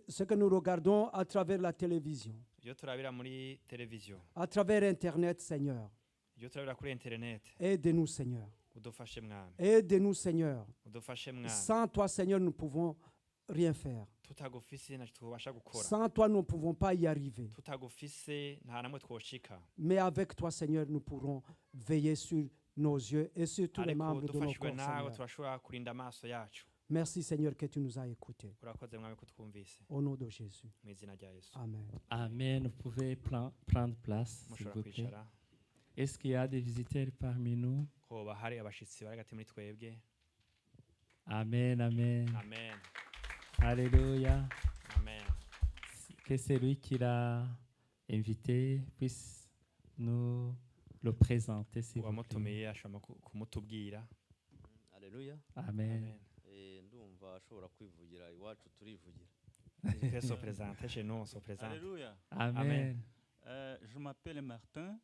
ce que nous regardons à travers la télévision, ivyo turabira muri televiziyo, à travers Internet, Seigneur. ivyo turabira kuri internet. Aide-nous, Seigneur. Udufashe mwami, Aide-nous, Seigneur. udufashe mwami. Sans toi, Seigneur, nous ne pouvons rien faire. Tutagufise ntacyo twabasha gukora, Sans toi, nous ne pouvons pas y arriver. tutagufise nta namwe twoshika, Mais avec toi, Seigneur, nous pourrons veiller sur nos yeux et sur tous les ariko membres de nos dufashwe corps, nawe Seigneur. turashobora kurinda amaso yacu. Merci, Seigneur, que tu nous as écoutés. Urakoze mwami ko twumvise, Au nom de Jésus. mu izina rya Yesu. Amen. Amen. Vous pouvez prendre place, s'il Mushobora vous plaît. kwicara. Est-ce qu'il y a des visiteurs parmi nous? Hoba hari abashitsi bari hagati muri twebwe. Amen, amen. Amen, Alléluia. amen. Que celui qui l'a invité puisse nous le présenter, s'il vous plaît. Uwamutumiye ashobora kumutubwira. Alléluia. Amen. Amen. Ndumva ashobora kwivugira iwacu turivugira. Il peut se présenter chez nous, on se présente. Alléluia. Amen. Je m'appelle Martin.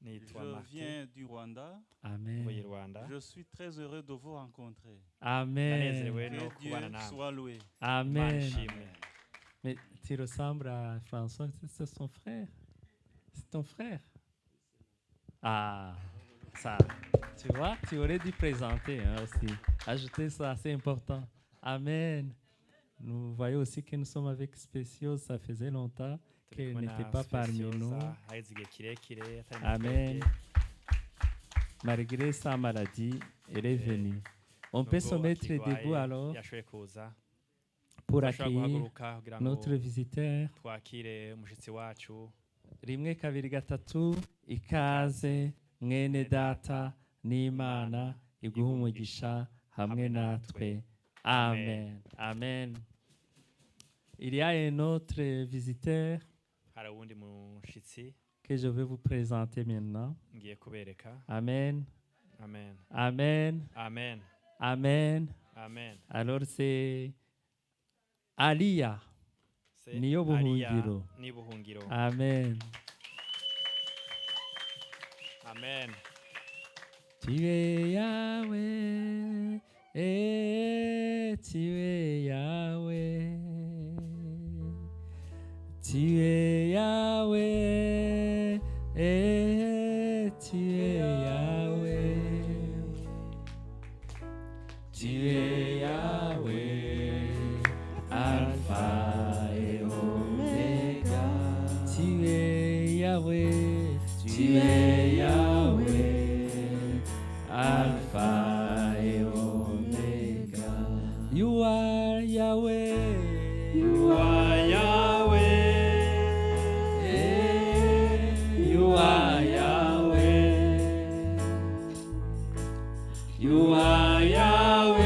Nitwa Je Martin, viens du Rwanda. Amen. mvuye i Rwanda. Je suis très heureux de vous rencontrer. Amen. Ndanezerewe no Que Dieu kubana nawe. soit loué. Imana Amen. ishimwe. Mais tu ressembles à François, c'est son frère. C'est ton frère. Ah, ça, tu vois, tu aurais dû présenter hein, aussi. Ajouter ça, c'est important. Amen. Nous voyons aussi que nous sommes avec Spéciaux, ça faisait longtemps qu'il n'était pas parmi nous. haheze igihe kirekire atari mu Amen. twebwe. Malgré sa maladie, elle est venue. On peut se Nubwo mettre akirwaye, debout alors yashoboye kuza. pour Turashobora accueillir guhaguruka kugira ngo notre visiteur. twakire umushitsi wacu. Rimwe kabiri gatatu ikaze mwene data n'Imana iguha umugisha hamwe natwe. Amen. Amen. Il y a un autre visiteur Hari uwundi mushitsi que je vais vous présenter maintenant. ngiye kubereka. Amen. Amen, Amen. amen, Amen. amen. Alors c'est Alia. Se niyo Ariya buhungiro. ni buhungiro. Amen. Amen. Tu es Yahweh, tu es Yahweh. Tu es Yahweh, tu es Yahweh. Tu es Yahweh, Alpha et Omega. Tu es Yahweh, tu es Yahweh, Alpha et Omega. You are Yahweh, you are Yahweh. You are Yahweh. You are Yahweh.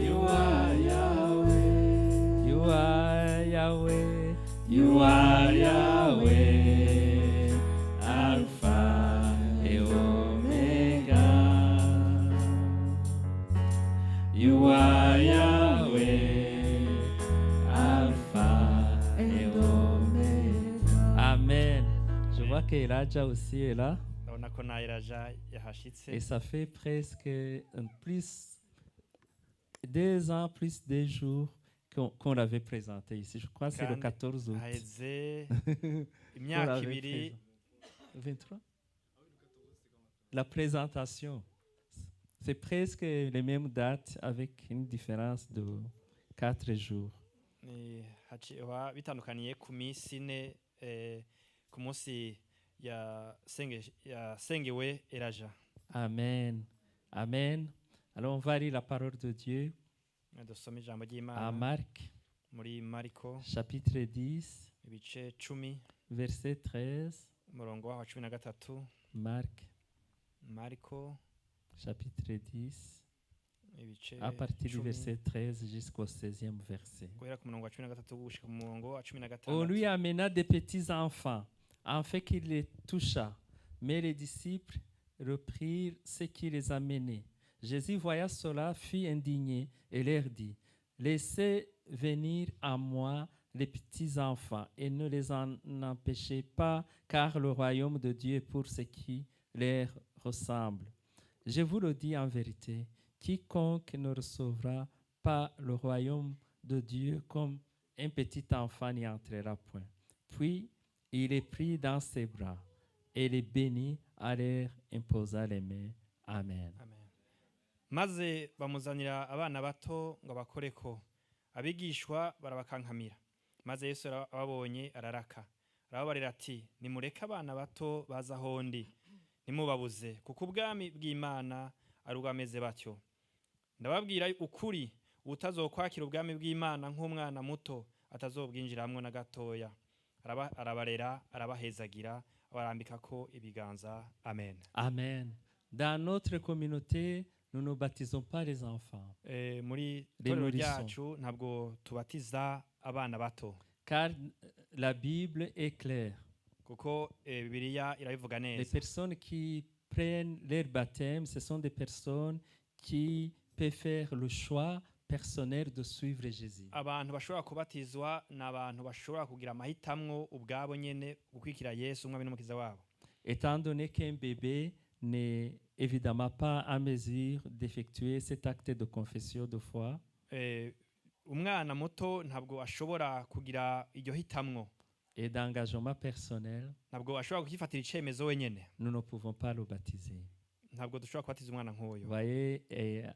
You are Yahweh. You are Yahweh. You are Yahweh. Alpha et Omega. You are Yahweh. Alpha et Omega. Amen. Je vois que Elijah aussi est là. Ndabona ko na Elijah yahashitse. Et ça fait presque plus 2 ans, plus 2 jours qu'on l'avait présenté ici. Je crois que c'est le Kandi 14 août. haheze Qu'on imyaka l'avait ibiri. 23 La présentation. C'est presque les mêmes dates avec une différence de 4 jours. Ni haciwa bitandukaniye ku minsi ine ku munsi yasengewe Elijah. Amen. Amen. Alors on va lire la parole de Dieu Dusome ijambo à ry'Imana Marc, muri Mariko chapitre 10, ibice 10 verset 13. umurongo wa 13. Marc, Mariko chapitre 10, ibice à partir du 10, verset 13 jusqu'au 16e verset. guhera ku murongo wa 13 gushika ku murongo wa On 16. lui amena des petits enfants, afin qu'il les touchât. Mais les disciples reprirent ce qui les amenait. Jésus, voyant cela, fut indigné et leur dit, laissez venir à moi les petits enfants et ne les en empêchez pas, car le royaume de Dieu est pour ceux qui leur ressemblent. Je vous le dis en vérité, quiconque ne recevra pas le royaume de Dieu comme un petit enfant n'y entrera point. Puis il est pris dans ses bras et les bénit à leur imposa les mains. Amen. Amen. Maze bamuzanira abana bato ngo bakoreko, abigishwa barabakankamira. Maze Yesu ababonye araraka, arababarira ati, nimureke abana bato baza ahondi, nimubabuze, kuko ubwami bw'Imana ari ubwameze batyo. Ndababwira ukuri, utazokwakira ubwami bw'Imana nk'umwana muto atazobwinjiramwo na gatoya. Arabarera, arabahezagira, abarambikako ibiganza. Amen. Amen. Dans notre communauté, nous ne baptisons pas les enfants. Muri Les torero nourrissons. ryacu ntabwo tubatiza abana bato. Car la Bible est claire. Kuko Bibiliya irabivuga Les neza. personnes qui prennent leur baptême, ce sont des personnes qui peuvent faire le choix personnel de suivre Jésus. Abantu bashobora kubatizwa n'abantu bashobora kugira amahitamwo ubwabo nyene gukwikira Yesu umwami n'umukiza wabo. Étant donné qu'un bébé n'est évidemment pas à mesure d'effectuer cet acte de confession de foi, Umwana muto ntabwo ashobora kugira iryo hitamwo. Et d'engagement personnel, ntabwo ashobora kukifatira icemezo wenyene. Nous ne pouvons pas le baptiser. Ntabwo dushobora kubatiza umwana nk'uyo. Vous voyez,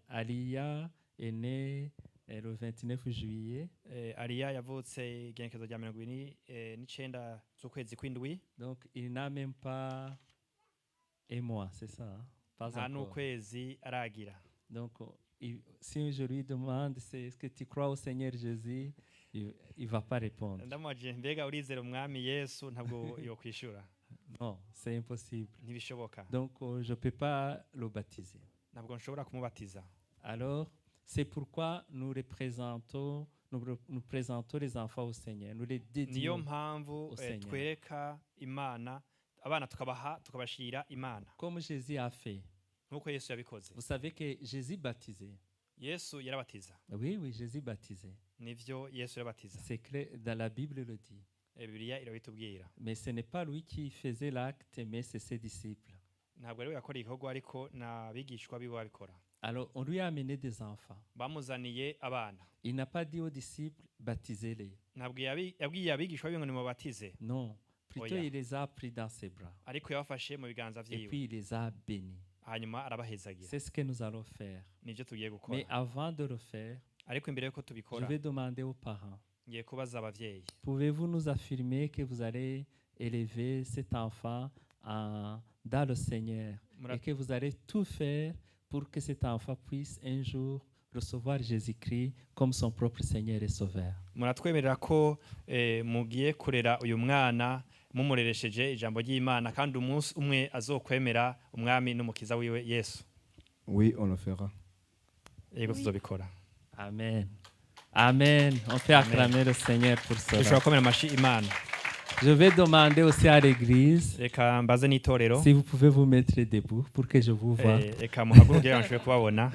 Aliya est né le 29 juillet. Aliya yavutse igenekerezo rya 29 z'ukwezi kw'indwi. Donc il n'a même pas un mois, c'est ça? Hein? Pas Nta encore. n'ukwezi aragira. Donc si je lui demande est-ce que tu crois au Seigneur Jésus, il va pas répondre. Ndamubajije mbega urizera umwami Yesu, ntabwo yokwishura. Non, c'est impossible. Ntibishoboka. Donc je peux pas le baptiser. Ntabwo nshobora kumubatiza. Alors c'est pourquoi nous présentons les enfants au Seigneur. Nous les dédions Niyo mpamvu au Seigneur. twereka Imana abana tukabashira Imana. Comme Jésus a fait. Nkuko Yesu yabikoze. Vous savez que Jésus baptisait. Yesu yarabatiza. Oui, oui, Jésus baptisait. Nivyo Yesu yarabatiza. C'est clair, dans la Bible le dit. Bibiliya irabitubwira. Mais ce n'est pas lui qui faisait l'acte, mais c'est ses disciples. Ntabwo ari yakora igikorwa ariko n'abigishwa bibo babikora. Alors, on lui a amené des enfants. Bamuzaniye abana. Il n'a pas dit aux disciples, baptisez-les. Ntabwo yabwiye abigishwa biwe ngo nimubatize. Non, plutôt il les a pris dans ses bras. Ariko yabafashe mu biganza Et vyiwe. puis il les a bénis. Hanyuma arabahezagira. C'est ce que nous allons faire. Nivyo tugiye gukora. Mais avant de le faire, ariko imbere yuko je tubikora, vais demander aux parents. ngiye kubaza abavyeyi. Pouvez-vous nous affirmer que vous allez élever cet enfant dans le Seigneur et que vous allez tout faire pour que cet enfant puisse un jour recevoir Jésus-Christ comme son propre Seigneur et Sauveur? Muratwemerera ko mugiye kurera uyu mwana mumureresheje ijambo ry'Imana kandi umunsi umwe azokwemera umwami n'umukiza wiwe Yesu? Oui, on le fera. Yego tuzobikora. Amen. Amen. On peut acclamer le Seigneur pour cela. Dushobora komera amashi Imana. Je vais demander aussi à l'église Reka mbaze n'itorero. si vous pouvez vous mettre debout pour que je vous voie. Reka muhaguruke nshobore kubabona.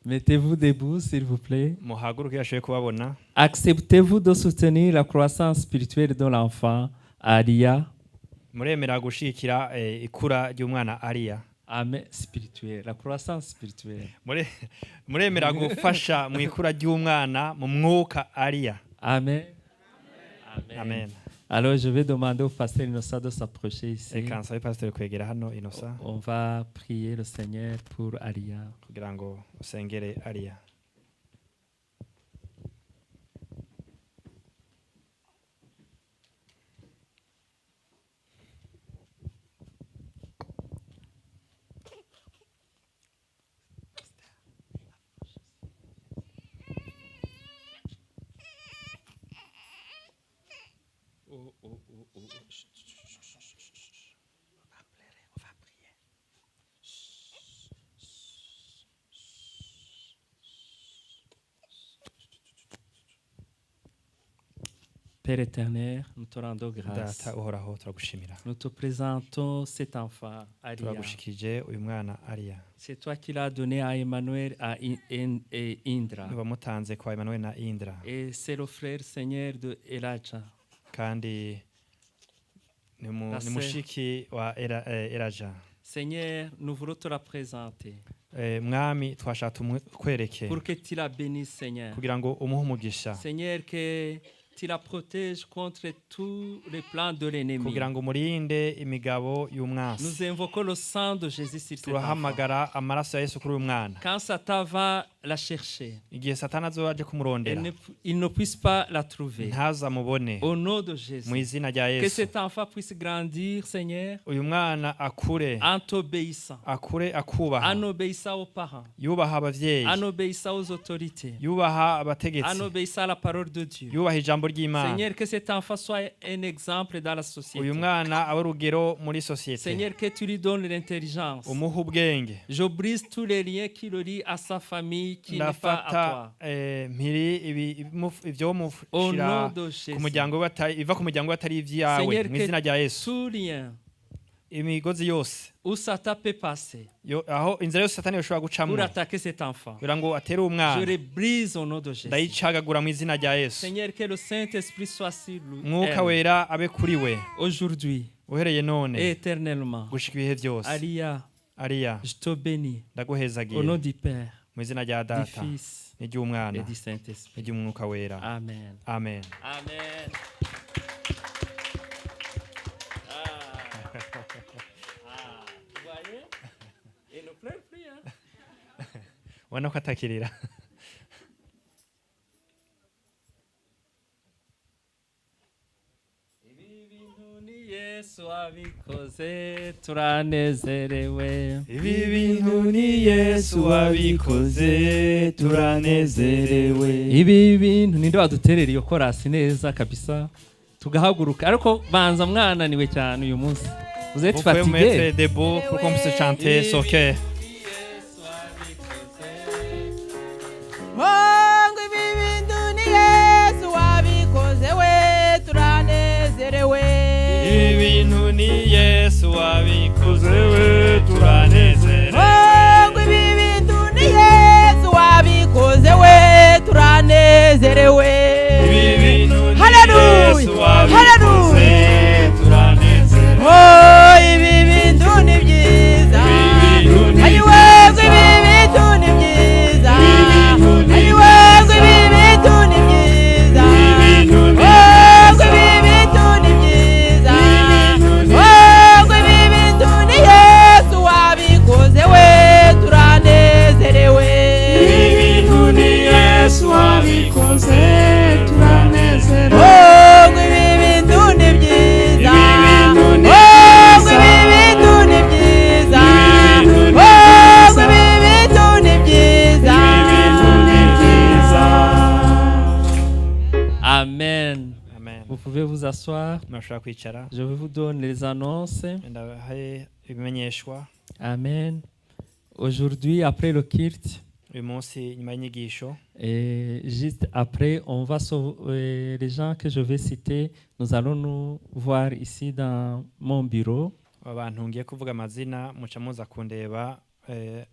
Mettez-vous debout, s'il vous plaît. Muhaguruke nshobore kubabona. Acceptez-vous de soutenir la croissance spirituelle de l'enfant Aria? Muremera gushikira ikura ry'umwana Aria? Amen. Spirituelle, la croissance spirituelle. Muremera gufasha mu ikura ry'umwana mu mwuka Aria? Amen. Amen. Amen. Alors je vais demander au pasteur Innocent de s'approcher ici. Reka nsabe pasteur kwegera hano Innocent. On va prier le Seigneur pour Aria. Kugira ngo usengere Aria. Père éternel, nous te rendons grâce. Data uhoraho turagushimira. Nous te présentons cet enfant, Aria. Turagushikije uyu mwana Aria. C'est toi qui l'as donné à Emmanuel et Indra. Wamutanze kwa Emmanuel na Indra. Et c'est le frère Seigneur de Elijah. Kandi ni mushiki wa Elijah. Seigneur, nous voulons te la présenter. Mwami twashaka kwereke. Pour que tu la bénisses, Seigneur. Kugira ngo umuhe umugisha. Seigneur, que tu la protèges contre tous les plans de l'ennemi. Kugira ngo umurinde imigabo y'umwansi. Nous invoquons le sang de Jésus sur cet enfant. Turahamagara amaraso ya Yesu kuri uyu mwana. Quand Satan va la chercher, igihe Satani azoje kumurondera, il ne puisse pas la trouver. Ntazamubone. Au nom de Jésus. Mu izina rya Yesu. Que cet enfant puisse grandir, Seigneur. Uyu mwana akure. En t'obéissant. Akure akubaha. En obéissant aux parents. Yubaha abavyeyi. En obéissant aux autorités. Yubaha abategetsi. En obéissant à la parole de Dieu. Yubaha ijambo ry'Imana. Seigneur, que cet enfant soit un exemple dans la société. Uyu mwana abe urugero muri société. Seigneur, que tu lui donnes l'intelligence. Umuhe ubwenge. Je brise tous les liens qui le lient à sa famille qui n'est pas à toi. Mpiri ivyo mushira ku muryango iva ku muryango batari ivyawe mu izina rya Yesu. Tout lien. Imigozi yose. Où Satan peut passer. Aho inzira yose Satani yoshobora gucamwo. Pour attaquer cet enfant. Kugira ngo atere umwana. Je le brise au nom de Jésus. Ndayicagagura mu izina rya Yesu. Seigneur, que le Saint-Esprit soit sur lui. Mwuka wera abe kuri we. Aujourd'hui. Uhereye none. Éternellement. Gushika ibihe byose. Aria. Je te bénis. Ndaguhezagiye. Au nom du Père. Mu izina rya Data. Du Fils. N'iry'umwana. Et du Saint-Esprit. N'iry'umwuka wera. Amen. Amen. Amen. Il ne pleure plus, hein? Ubona ko atakirira. Yesu abikoze turanezerewe. Ibi bintu ni Yesu abikoze turanezerewe. Ibi bintu ninde waduterera iyo korasi neza kabisa tugahaguruka, ariko banza mwananiwe cyane uyu munsi. Vous êtes fatigué? Vous pouvez mettre debout pour qu'on puisse chanter ce que. Ngo ibi bintu ni Yesu wabikoze we turanezerewe. Ibintu ni Yesu wabikoze we turanezerewe. Ngo ibi bintu ni Yesu wabikoze Vous pouvez vous asseoir. murashobora kwicara Je vais vous donner les annonces. ndabahe ibimenyeshwa. Amen. Aujourd'hui, après le culte, Uyu munsi nyuma y'inyigisho et juste après, on va les gens que je vais citer, nous allons nous voir ici dans mon bureau. abantu ngiye kuvuga amazina muca muza kundeba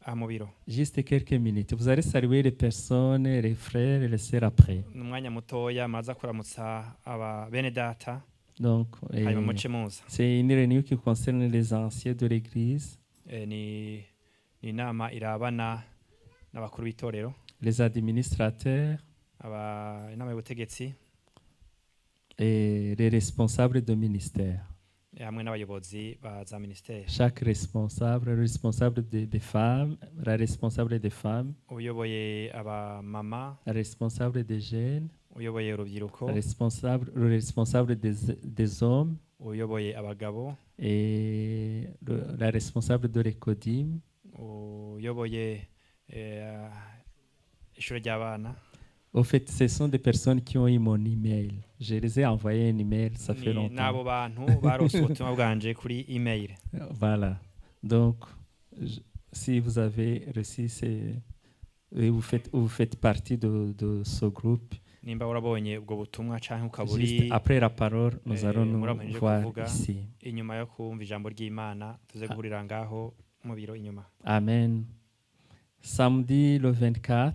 aha mu biro. Juste quelques minutes. Vous allez saluer les personnes, les frères et les sœurs après. Ni umwanya mutoya maza kuramutsa aba bene data Donc, hanyuma muce muza. c'est une réunion qui concerne les anciens de l'église, Ni inama irabana n'abakuru b'itorero, les administrateurs inama y'ubutegetsi et les responsables de ministère. hamwe n'abayobozi ba za ministeri. Chaque responsable, le responsable des femmes, la responsable des femmes, Uyoboye aba mama, la responsable des jeunes, uyoboye urubyiruko, le responsable des hommes uyoboye abagabo, et la responsable de l'ECODIM. uyoboye ishuri ry'abana. Au fait, ce sont des personnes qui ont eu mon email. Je les ai envoyé un email, ça fait longtemps. N'abo bantu barose ubutumwa bwanje kuri email. Voilà. Donc, si vous avez reçu vous faites partie de ce groupe. Nimba urabonye ubwo butumwa canke Juste ukaburi après la parole, nous allons nous voir ici. Inyuma yo kumva ijambo ry'Imana tuze guhurira ngaho mu biro inyuma. Amen. Samedi le 24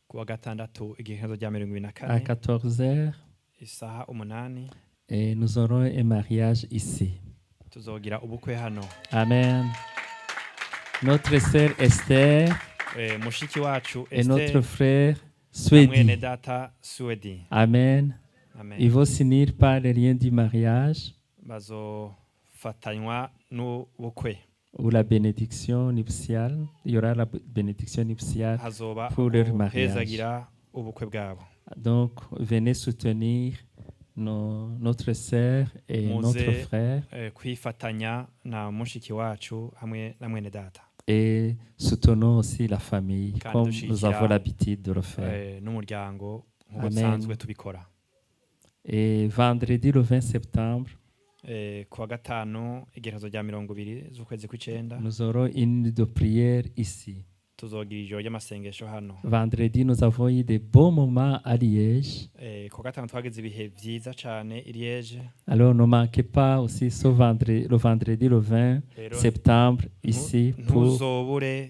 kuwa gatandatu igihezo rya 24 à 14h, isaha 8 et nous aurons un mariage ici. tuzogira ubukwe hano. Amen. Notre sœur Esther mushiki wacu et notre Esther frère mwene Swedi. data Swedi. Amen. Amen. Ils vont s'unir par le lien du mariage bazofatanywa n'ubukwe. ou la bénédiction nuptiale. Il y aura la bénédiction nuptiale Hazoba pour leur mariage. hezagira ubukwe bwabo. Donc, venez soutenir notre sœur et notre frère. Kwifatanya na mushiki wacu hamwe na mwene data. Et soutenons aussi la famille, Kandi comme nous dushigikira, avons l'habitude de le faire. n'umuryango nk'uko Amen. dusanzwe tubikora. Et vendredi le 20 septembre, kuwa gatanu igihezo rya 20 z'ukwezi kw'icenda nous aurons une nuit de prière ici. tuzogira ijoro ry'amasengesho hano. Vendredi, nous avons eu des bons moments à Liège. Kuwa gatanu twagize ibihe vyiza cane i Liège. Alors, ne manquez pas aussi ce vendredi le 20 Rero, septembre ici pour ntuzobure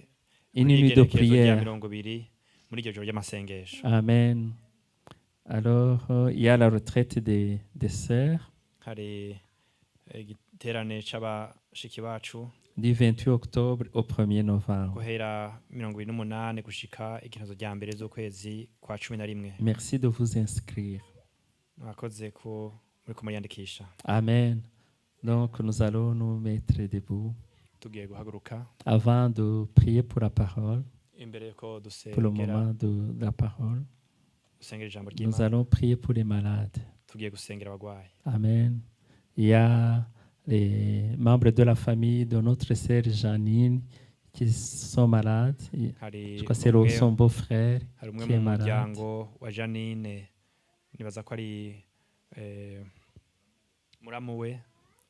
une nuit de rya prière. 20 muri iryo joro ry'amasengesho. Amen. Alors, il y a la retraite des sœurs Hari igiterane c'abashiki bacu du 28 octobre au 1er novembre. guhera 28 gushika igihezo rya mbere z'ukwezi kwa 11. Merci de vous inscrire. Mwakoze ko muriko muriyandikisha. Amen. Donc, nous allons nous mettre debout Tugiye guhaguruka avant de prier pour la parole, imbere ko pour le moment de la parole. dusengera ijambo Nous ry'Imana. allons prier pour les malades. Tugiye gusengera abagwayi. Amen. Il y a les membres de la famille de notre sœur Janine qui sont malades. Je crois que c'est son beau-frère hari umwe qui est mu malade. muryango wa Janine nibaza ko ari muramu we.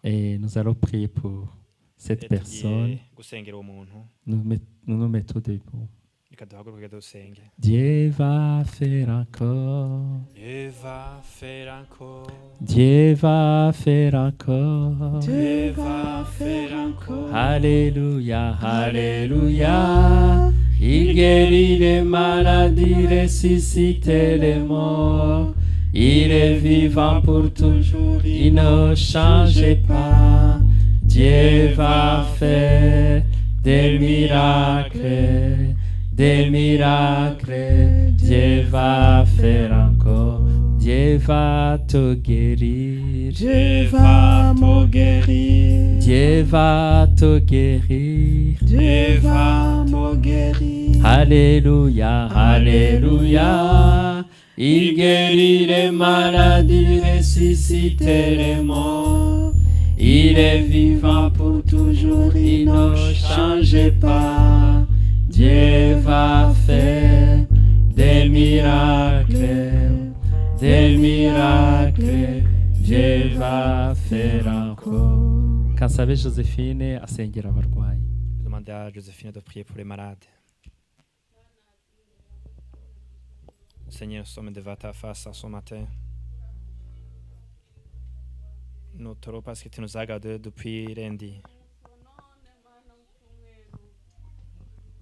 Et nous allons prier pour cette personne. Gusengera uwo muntu. Nous nous mettons debout. Reka duhaguruke dusenge. Dieu va faire encore. Dieu va faire encore. Dieu va faire encore. Dieu va faire encore. Alléluia, Alléluia. Il guérit les maladies, ressuscite les morts. Il est vivant pour toujours, il ne change pas. Dieu va faire des miracles, des miracles. Dieu va faire encore. Dieu va te guérir. Dieu va me guérir. Dieu va te guérir. Dieu va me guérir. Alléluia, Alléluia. Il guérit les maladies, ressuscite les morts. Il est vivant pour toujours, il ne change pas. Dieu va faire des miracles, des miracles. Dieu va faire encore. Kansabe Josephine asengera abarwayi. Demandez à Joséphine de prier pour les malades. Seigneur, nous sommes devant ta face ce matin. Nous te remercions parce que tu nous as gardés depuis lundi.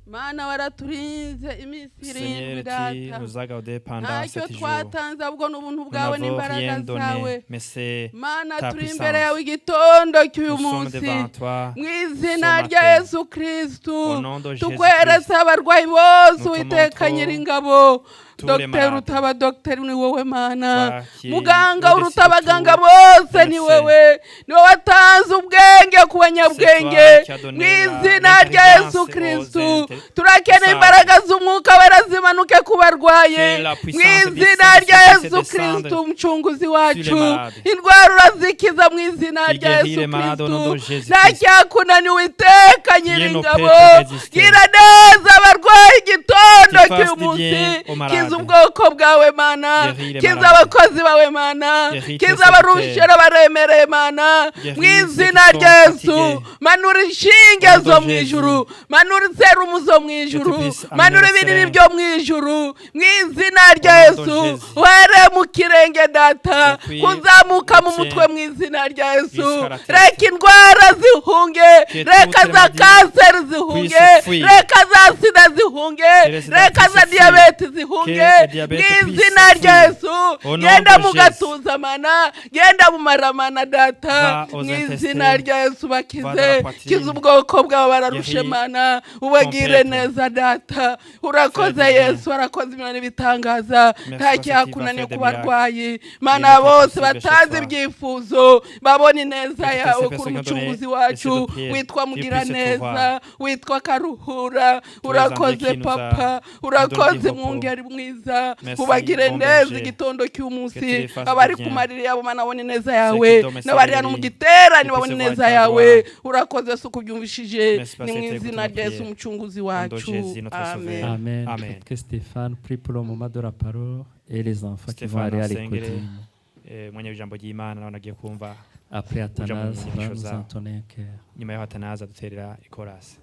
Mana waraturinze iminsi irindwi data nous a gardés pendant ntacyo 7 jours. twatanze ahubwo n'ubuntu Nous bwawe n'avons n'imbaraga rien donné, zawe mais c'est Mana ta turi puissance. imbere yawe igitondo cy'uyu Nous sommes munsi devant toi mu ce izina rya matin. Yesu Kristu Au nom de tukweretse abarwayi bose Nous te Uwiteka montrons Nyiringabo tous les Dr malades. Rutaba Dr ni wowe Mana Toi qui es muganga au-dessus uruta de abaganga tout, bose ni médecin. wewe niwe watanze ubwenge ku banyabwenge C'est toi qui as donné mu la- izina rya l'intelligence Yesu aux Kristu intelli- turakeneye sages. imbaraga z'umwuka wera zimanuke ku barwaye Que la mu puissance du izina Saint-Esprit rya puisse Yesu descendre Kristu umucunguzi sur wacu les malades. indwara urazikiza mu izina Qui rya guérit Yesu les malades au nom de Kristu Jésus nta Christ. cyakunaniwe Uwiteka Qui est nos Nyiringabo pères pour résister. gira neza abarwayi igitondo Qui cy'uyu fasse du munsi bien aux malades. kiza ubwoko bwawe Mana Guéris les kiza malades. abakozi bawe Mana Guéris kiza tes abarushe serviteurs. baremereye Mana Guéris mu ceux izina qui sont rya Yesu fatigués. manura inshinge Au nom zo de mu Jésus. ijuru manura serumu zo mu ijuru puisse amener manura le ibinini serein. byo mu ijuru mu izina rya Au nom de Yesu Jésus. were mu kirenge data Et puis, kuzamuka mu tiens mutwe mu izina rya Yesu jusqu'à la tête. reka indwara zihunge Que reka toutes les za maladies kanseri zihunge puissent fuir. reka za sida zihunge Que les sida reka za puissent diyabete fuir. zihunge Que le mu diabète izina puisse rya fuir. Yesu Au nom genda de mu Jésus. gatuza mana genda mu maramana data Va aux mu intestins. izina rya Yesu Va bakize dans la poitrine. kiza ubwoko bwawe bararushe Guéris mana ubagire ton peuple. neza data urakoze Fais du bien. Yesu warakoze ibintu n'ibitangaza Merci nta parce que tu vas cyakunaniye faire ku des barwayi miracles. mana Il est bose impossible chez batazi toi. ibyifuzo babona ineza Merci yawe ces kuri personnes qui ont umucunguzi donné wacu l'essai de prière. witwa Dieu mugira puisse te neza voir. witwa karuhura urakoze qui nous a papa donné urakoze du repos. mwungeri mwiza Merci, ubagire bon neza berger. igitondo Que tu cy'umunsi les fasses abari du ku bien. mariri yabo mana babone ineza qui yawe dorment n'abari sans hano mu lit. giterane Que babone puisse voir ineza ta yawe gloire. urakoze se kubyumvishije Merci parce ni mu que tu izina écoutes rya nos Yesu prières. umucunguzi Au nom de wacu Jésus, notre amen Sauveur. Amen. Amen. Peut-être que Stéphane prie pour le moment de la parole et les enfants qui vont aller Stéphane à l'école. asengere mwanya w'ijambo ry'Imana nawe nagiye kumva Après Athanase mu va nyigisho nous zawe. entonner un cœur. nyuma y'aho Atanaza duterera ikorasi.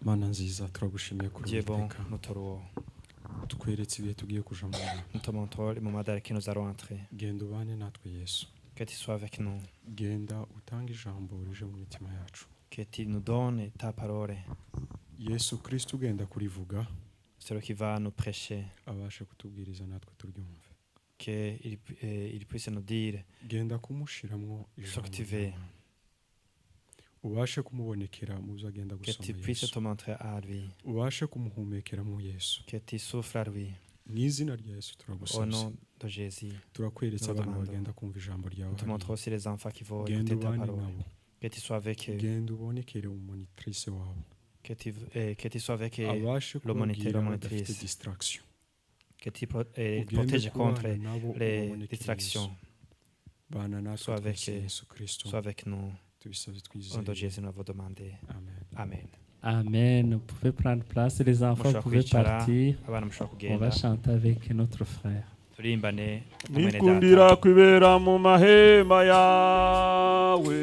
Mana nziza turagushimiye kuri Dieu bon, Uwiteka nous te louons. tweretse ibihe tugiye kujamo Nous te montrons les moments dans lesquels nous allons entrer. genda ubane natwe Yesu Que tu sois avec nous. genda utange ijambo rije mu mitima yacu Que tu nous donnes ta parole. Yesu Kristo ugenda kurivuga Celui qui va nous prêcher. abashe kutubwiriza natwe turyumve Qu'il puisse nous dire genda kumushiramwo ce ijambo que tu veux. ry'Imana. ubashe kumubonekera mu byo agenda Que tu gusoma puisses Yesu te montrer à lui. ubashe kumuhumekeramo Yesu Que tu souffles à lui. mu izina rya Yesu Au turagusabye nom de Jésus. turakweretse nous abantu demandons. bagenda kumva ijambo ryawe Nous te montrons aussi les enfants qui vont genda écouter ta ubane parole. nabo Que tu sois avec eux. genda ubonekere umonitrice wawe Que tu sois avec abashe le moniteur, la kubabwira badafite monitrice. distraction Que tu ugende protèges contre kubana nabo les ubabonekere distractions. Yesu. bana natwe Sois avec twese eux. Yesu Kristo Sois avec nous. tubisabye Au nom de twizeye Jésus, nous vous demandons. amen Amen. Amen. Vous pouvez prendre place. Les enfants, vous Mushobora pouvez kwicara, partir. abana mushobora On kugenda. va chanter avec notre frère. Turimbane na mwene nikundira data. kwibera mu mahema yawe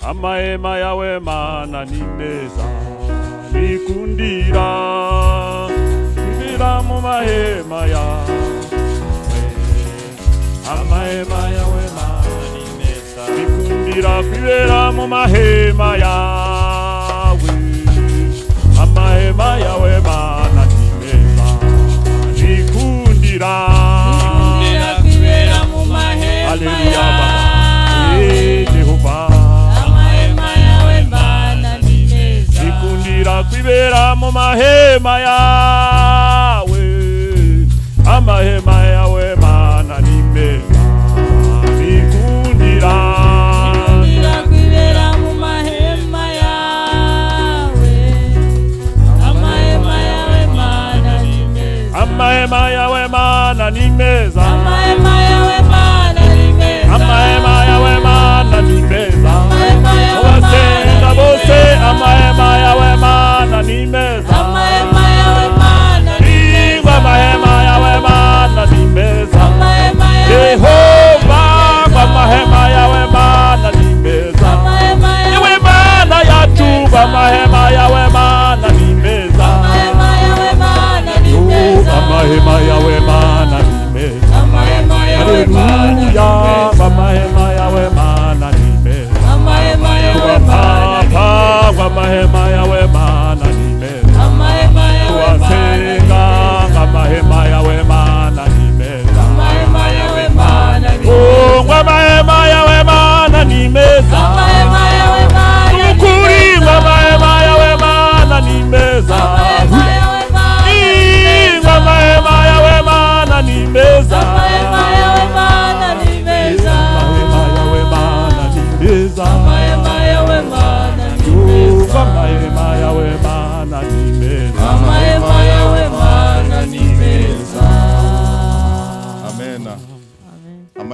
amahema yawe mana ni meza nikundira kwibera mu mahema yawe amahema yawe mana ni meza nikundira kwibera mu mahema yawe amahema yawe mana ni meza nikundira kwibera mu mahema Haleluya Baba Jehova amahema yawe mana ni meza nikundira kwibera mu mahema yawe amahema yawe mana ni meza nikundira kwibera mu mahema yawe amahema yawe mana ni meza amahema yawe mana ni meza amahema yawe mana ni meza amahema yawe mana ni meza abasenga bose amahema yawe mana ni meza amahema yawe mana ni meza amahema yawe mana ni meza amahema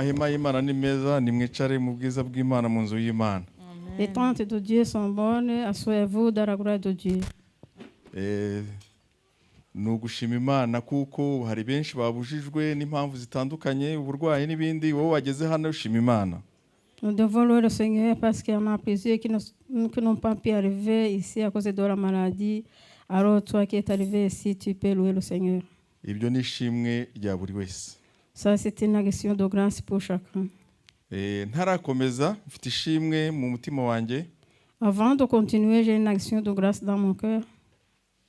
amahema y'Imana ni meza, nimwicare mu bwiza bw'Imana mu nzu y'Imana. Les tentes de Dieu sont bonnes, asseyez-vous dans la gloire de Dieu. Ni ugushima Imana kuko hari benshi babujijwe n'impamvu zitandukanye, uburwayi n'ibindi, wowe wageze hano ushima Imana. Nous devons louer le Seigneur parce qu'il y en a plusieurs qui n'ont pas pu arriver ici à cause de la maladie. Alors toi qui es arrivé ici, tu peux louer le Seigneur. Ibyo ni ishimwe rya buri wese. Ça, c'est une action de grâce pour chacun. Ntarakomeza mfite ishimwe mu mutima wanjye. Avant de continuer, j'ai une action de grâce dans mon cœur.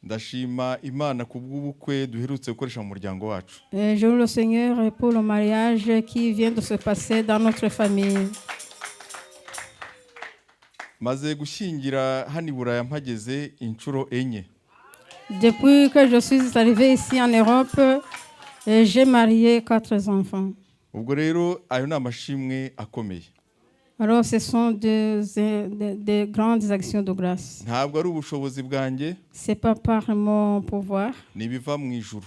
Ndashima Imana kubw'ubukwe duherutse gukoresha mu muryango wacu. Je loue le Seigneur pour le mariage qui vient de se passer dans notre famille. Maze gushyingira hano i Buraya mpageze inshuro enye. Depuis que je suis arrivé ici en Europe, j'ai marié 4 enfants. Ubwo rero ayo ni amashimwe akomeye. Alors ce sont de grandes actions de grâce. Ntabwo ari ubushobozi bwanjye. C'est pas par mon pouvoir. Nibiva mu ijuru.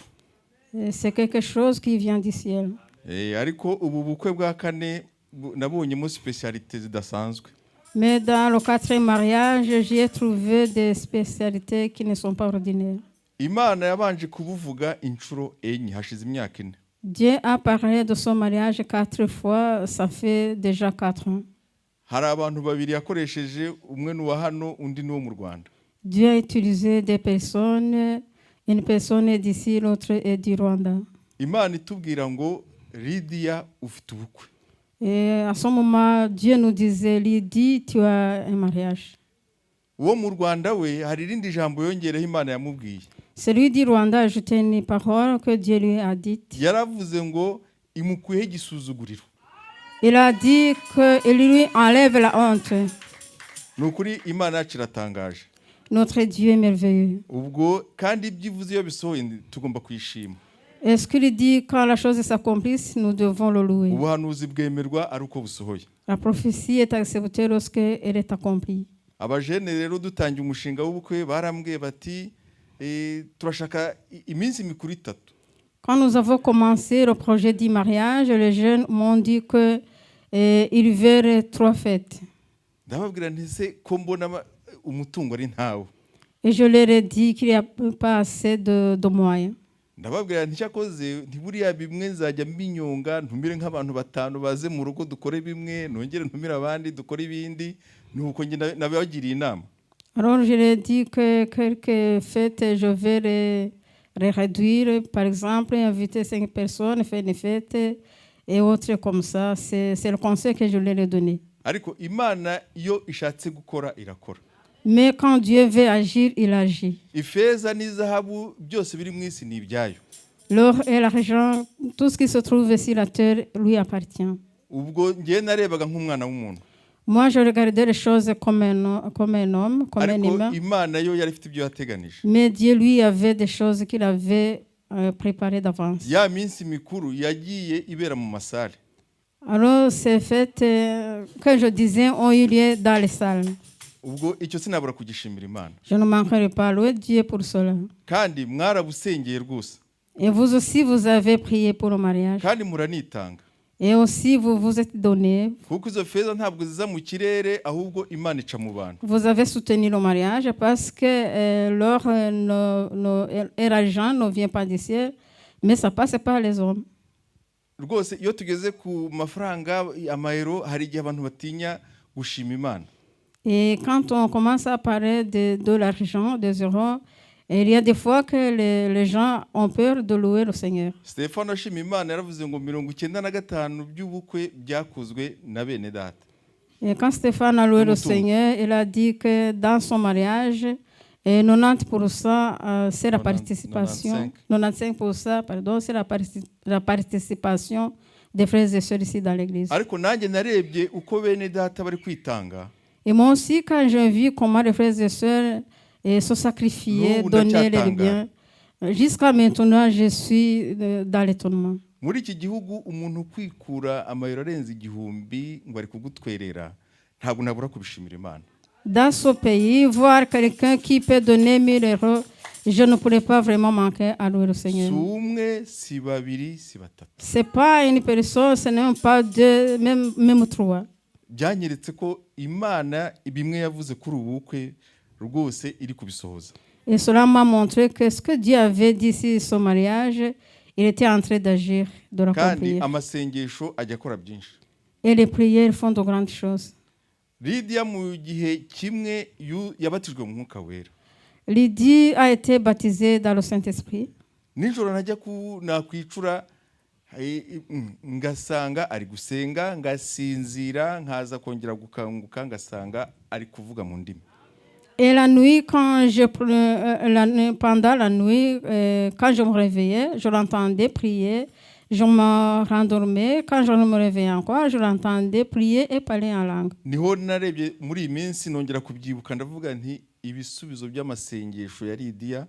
C'est quelque chose qui vient du ciel. Ariko ubu bukwe bwa kane nabonyemo spécialité zidasanzwe. Mais dans le 4e mariage, j'ai trouvé des spécialités qui ne sont pas ordinaires. Imana yabanje kubuvuga inshuro enye hashize imyaka 4. Dieu a parlé de son mariage 4 fois, ça fait déjà 4 ans. Hari abantu babiri yakoresheje, umwe n'uwa hano undi n'uwo mu Rwanda. Dieu a utilisé des personnes, une personne est d'ici, l'autre est du Rwanda. Imana itubwira ngo Lydia ufite ubukwe. Et à ce moment, Dieu nous disait, Lydie, tu as un mariage. Uwo mu Rwanda we hari irindi jambo yongereho Imana yamubwiye. Celui du Rwanda a ajouté une parole que Dieu lui a dite. Yaravuze ngo imukuyeho igisuzuguriro. Il a dit qu'il lui enlève la honte. Nukuri Imana yacu iratangaje. Notre Dieu est merveilleux. Ubwo kandi ibyivuze iyo bisohoye tugomba kwishima. Et ce qu'il dit, quand la chose s'accomplisse, nous devons le louer. Ubuhanuzi bwemerwa ari uko busohoye. La prophétie est acceptée lorsqu'elle est accomplie. Abajene rero dutangiye umushinga w'ubukwe barambwiye bati turashaka iminsi mikuru 3. Quand nous avons commencé le projet du mariage, les jeunes m'ont dit que ils verraient 3 fêtes. Ndababwira nti se ko mbona umutungo ari ntawo. Et je leur ai dit qu'il n'y a pas assez de moyens. Ndababwira nti cyakoze ntiburiya bimwe nzajya mbinyonga ntumire nk'abantu 5 baze mu rugo dukore bimwe nongere ntumire abandi dukore ibindi nuko nge nabagiriye inama. Alors je leur ai dit que quelques fêtes je vais les réduire, par exemple inviter 5 personnes, faire une fête et autres comme ça. C'est le conseil que je leur ai donné. Ariko Imana iyo ishatse gukora irakora. Mais quand Dieu veut agir, il agit. Ifeza n'izahabu byose biri mu isi ni ibyayo. L'or et l'argent, tout ce qui se trouve sur la terre lui appartient. Ubwo ngiye narebaga nk'umwana w'umuntu. Moi, je regardais les choses comme un homme, comme un humain. Imana yo yari ifite ibyo yateganije. Mais Dieu lui avait des choses qu'il avait préparées d'avance. Ya minsi mikuru yagiye ibera mu masale. Alors ces fêtes que je disais ont eu lieu dans les salles. Ubwo icyo sinabura kugishimira Imana. Je ne manquerai pas louer Dieu pour cela. Kandi mwarabusengeye rwose. Et vous aussi vous avez prié pour le mariage. Kandi muranitanga. Et aussi vous vous êtes donné. Kuko izo feza ntabwo ziza mu kirere ahubwo Imana ica mu bantu. Vous avez soutenu le mariage parce que l'or et l'argent ne vient pas du ciel, mais ça passe par les hommes. Rwose iyo tugeze ku mafaranga amayero hari igihe abantu batinya gushima Imana. Et quand on commence à parler de l'argent, des euros, il y a des fois que les gens ont peur de louer le Seigneur. Stefano ashima Imana yaravuze ngo 95 by'ubukwe byakozwe na bene data. Et quand Stéphane a loué le Seigneur, il a dit que dans son mariage, 90% c'est la participation. 95%, pardon, c'est la participation des frères et sœurs ici dans l'église. Ariko nanjye narebye uko bene data bari kwitanga. Et moi aussi, quand j'ai vu comment les frères et sœurs se sacrifiaient, donnaient les biens, jusqu'à maintenant, je suis dans l'étonnement. Muri iki gihugu umuntu kwikura amayero arenze 1000 ngo ari kugutwerera ntabwo nabura kubishimira Imana. dans ce pays, voir quelqu'un qui peut donner 1000 euros, je ne pourrais pas vraiment manquer à louer le Seigneur. si umwe si babiri si batatu Ce n'est pas une personne, ce n'est même pas deux, même trois. byanyeretse ko Imana bimwe yavuze kuri ubu bukwe rwose iri kubisohoza. Et cela m'a montré que ce que Dieu avait dit sur son mariage, il était en train d'agir, de kandi l'accomplir. amasengesho ajya akora byinshi. Et les prières font de grandes choses. Lydia mu gihe kimwe yabatijwe mu mwuka wera. Lydie a été baptisée dans le Saint-Esprit. Nijoro najya nakwicura ngasanga ari gusenga, ngasinzira, nkaza kongera gukanguka ngasanga ari kuvuga mu ndimi. Et la nuit, pendant la nuit, quand je me réveillais, je l'entendais prier. Je me rendormais. Quand je me réveillais encore, je l'entendais prier et parler en langue. Niho narebye muri iyi minsi nongera kubyibuka ndavuga nti ibisubizo by'amasengesho ya Lydia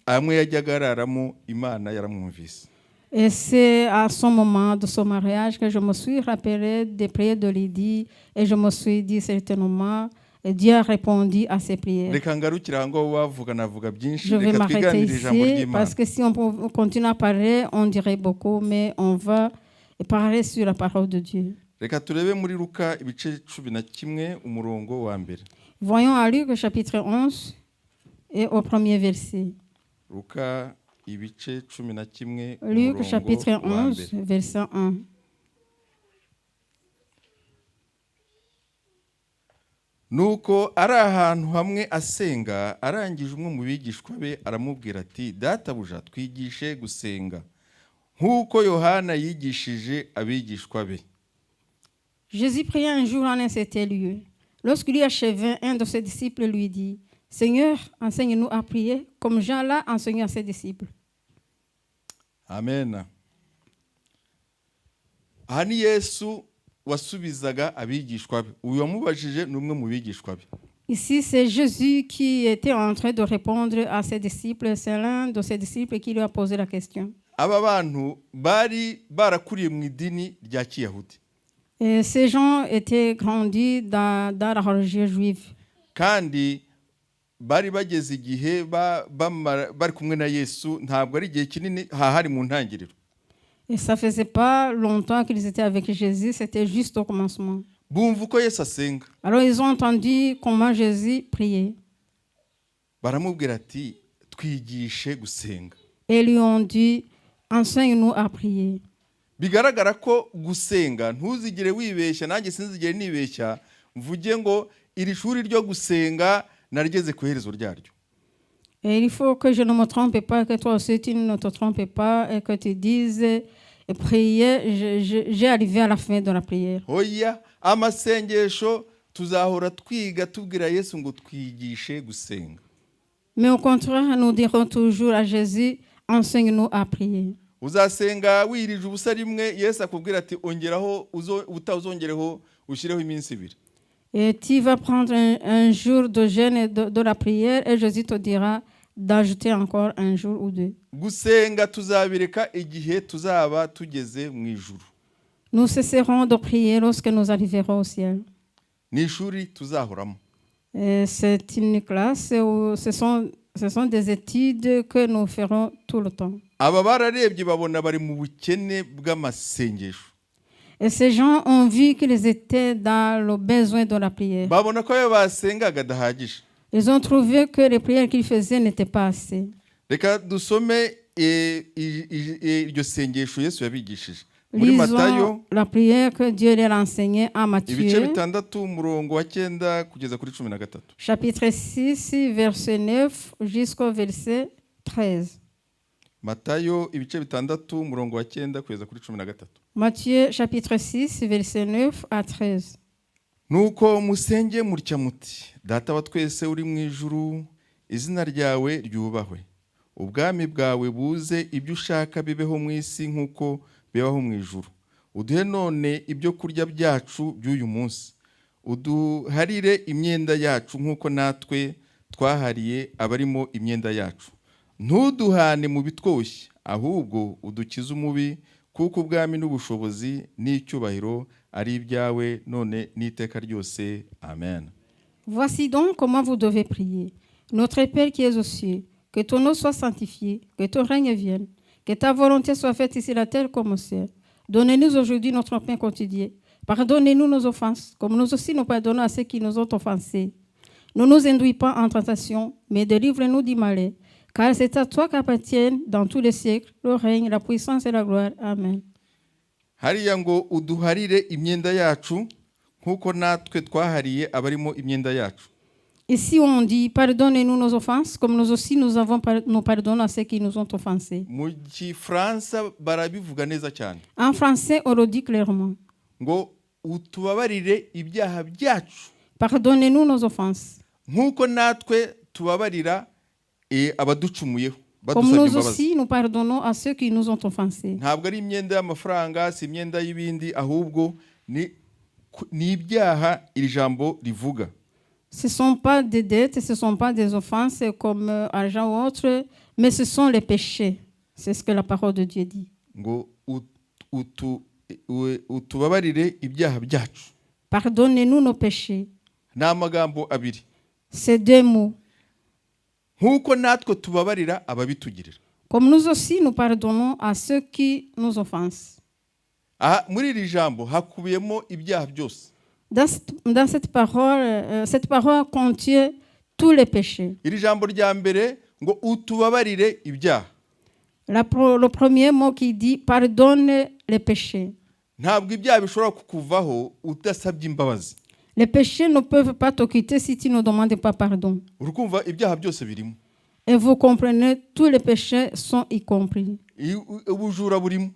amwe yajyaga araramo Imana yaramwumvise. Et c'est à ce moment de son mariage que je me suis rappelé des prières de Lydie et je me suis dit certainement, Dieu a répondu à ses prières. Reka ngarukira aho bavuga navuga byinshi. Je vais Reka m'arrêter twiganire ijambo ici ry'Imana. parce que si on continue à parler, on dirait beaucoup, mais on va parler sur la parole de Dieu. Reka turebe muri Luka ibice 11 umurongo wa mbere. Voyons à Luc chapitre 11 et au premier verset. Luka ibice 11 Luc chapitre 11 verset 1. Nuko ari ahantu hamwe asenga arangije umwe mu bigishwa be aramubwira ati databuja twigishe gusenga nk'uko Yohana yigishije abigishwa be. Jésus pria un jour en un certain lieu. Lorsqu'il y achevait, un de ses disciples lui dit, Seigneur, enseigne-nous à prier comme Jean l'a enseigné à ses disciples. Amen. Aha ni Yesu wasubizaga abigishwa be. Uyu wamubajije ni umwe mu bigishwa be. Ici, c'est Jésus qui était en train de répondre à ses disciples. C'est l'un de ses disciples qui lui a posé la question. Aba bantu bari barakuriye mu idini rya Kiyahudi. Et ces gens étaient grandis dans la religion juive. Kandi bari bageze igihe bari kumwe na Yesu ntabwo ari igihe kinini hahari mu ntangiriro. Et ça faisait pas longtemps qu'ils étaient avec Jésus, c'était juste au commencement. Bumva uko Yesu asenga. Alors ils ont entendu comment Jésus priait. Baramubwira ati twigishe gusenga. Et ils lui ont dit, enseigne-nous à prier. Bigaragara ko gusenga ntuzigire wibeshya nanjye sinzigire nibeshya mvuge ngo iri shuri ryo gusenga narigeze ku iherezo ryaryo. Et il faut que je ne me trompe pas, que toi aussi tu ne te trompes pas et que tu dises prier, j'ai arrivé à la fin de la prière. Oya amasengesho tuzahora twiga tubwira Yesu ngo twigishe gusenga. Mais au contraire, nous dirons toujours à Jésus, enseigne-nous à prier. Uzasenga wirije ubusa rimwe Yesu akubwira ati ongeraho utazongereho ushireho iminsi 2. Et tu vas prendre un jour de jeûne et de la prière et Jésus te dira d'ajouter encore un jour ou 2. Gusenga tuzabireka igihe tuzaba tugeze mu ijuru. Nous cesserons de prier lorsque nous arriverons au ciel. Ni ishuri tuzahoramo. C'est une classe où ce sont des études que nous ferons tout le temps. Aba bararebye babona bari mu bukene bw'amasengesho. Et ces gens ont vu qu'ils étaient dans le besoin de la prière. Babona ko basengaga dahagije. Ils ont trouvé que les prières qu'ils faisaient n'étaient pas assez. Reka dusome iryo sengesho Yesu yabigishije. Muri Matayo la prière que Dieu leur a enseignée à Matthieu. Ibice 6 umurongo wa 9 kugeza kuri 13. Chapitre 6 verset 9 jusqu'au verset 13. Matayo ibice 6 umurongo wa 9 kugeza kuri 13. Matthieu chapitre 6 verset 9 à 13. Nuko musenge mutya muti data wa twese uri mu ijuru izina ryawe ryubahwe ubwami bwawe buze ibyo ushaka bibeho mu isi nkuko bibaho mu ijuru uduhe none ibyo kurya byacu by'uyu munsi uduharire imyenda yacu nkuko natwe twahariye abarimo imyenda yacu ntuduhane mu bitwoshye ahubwo udukize umubi kuko ubwami n'ubushobozi n'icyubahiro ari ibyawe none n'iteka ryose amen. Voici donc comment vous devez prier. Notre Père qui es aux cieux, que ton nom soit sanctifié, que ton règne vienne, que ta volonté soit faite ici sur la terre comme au ciel. Donnez-nous aujourd'hui notre pain quotidien. Pardonnez-nous nos offenses, comme nous aussi nous pardonnons à ceux qui nous ont offensés. Ne nous induis pas en tentation, mais délivre-nous du mal. Car c'est à toi qu'appartiennent dans tous les siècles le règne, la puissance et la gloire. Amen. hariya ngo uduharire imyenda yacu nk'uko natwe twahariye abarimo imyenda yacu. Ici on dit pardonnez-nous nos offenses comme nous aussi nous pardonnons à ceux qui nous ont offensés. Mu Gifaransa barabivuga neza cyane. En français on le dit clairement. Ngo utubabarire ibyaha byacu. Pardonnez-nous nos offenses. Nk'uko natwe tubabarira abaducumuyeho. Comme nous aussi nous pardonnons à ceux qui nous ont offensés. Ntabwo ari imyenda y'amafaranga, si imyenda y'ibindi, ahubwo ni ibyaha iri jambo rivuga. Ce ne sont pas des dettes, ce ne sont pas des offenses comme argent ou autre, mais ce sont les péchés. C'est ce que la parole de Dieu dit. Ngo utubabarire ibyaha byacu. Pardonnez-nous nos péchés. Ni amagambo abiri. C'est deux mots. Nk'uko natwe tubabarira ababitugirira. Comme nous aussi nous pardonnons à ceux qui nous offensent. Muri iri jambo hakubiyemo ibyaha byose. Dans cette parole contient tous les péchés. Iri jambo rya mbere ngo utubabarire ibyaha. Le premier mot qui dit pardonne les péchés. Ntabwo ibyaha bishobora kukuvaho udasabye imbabazi. Les péchés ne peuvent pas te quitter si tu ne demandes pas pardon. Urukumva ibyaha byose birimo. Et vous comprenez, tous les péchés sont y compris. Ubujura burimo.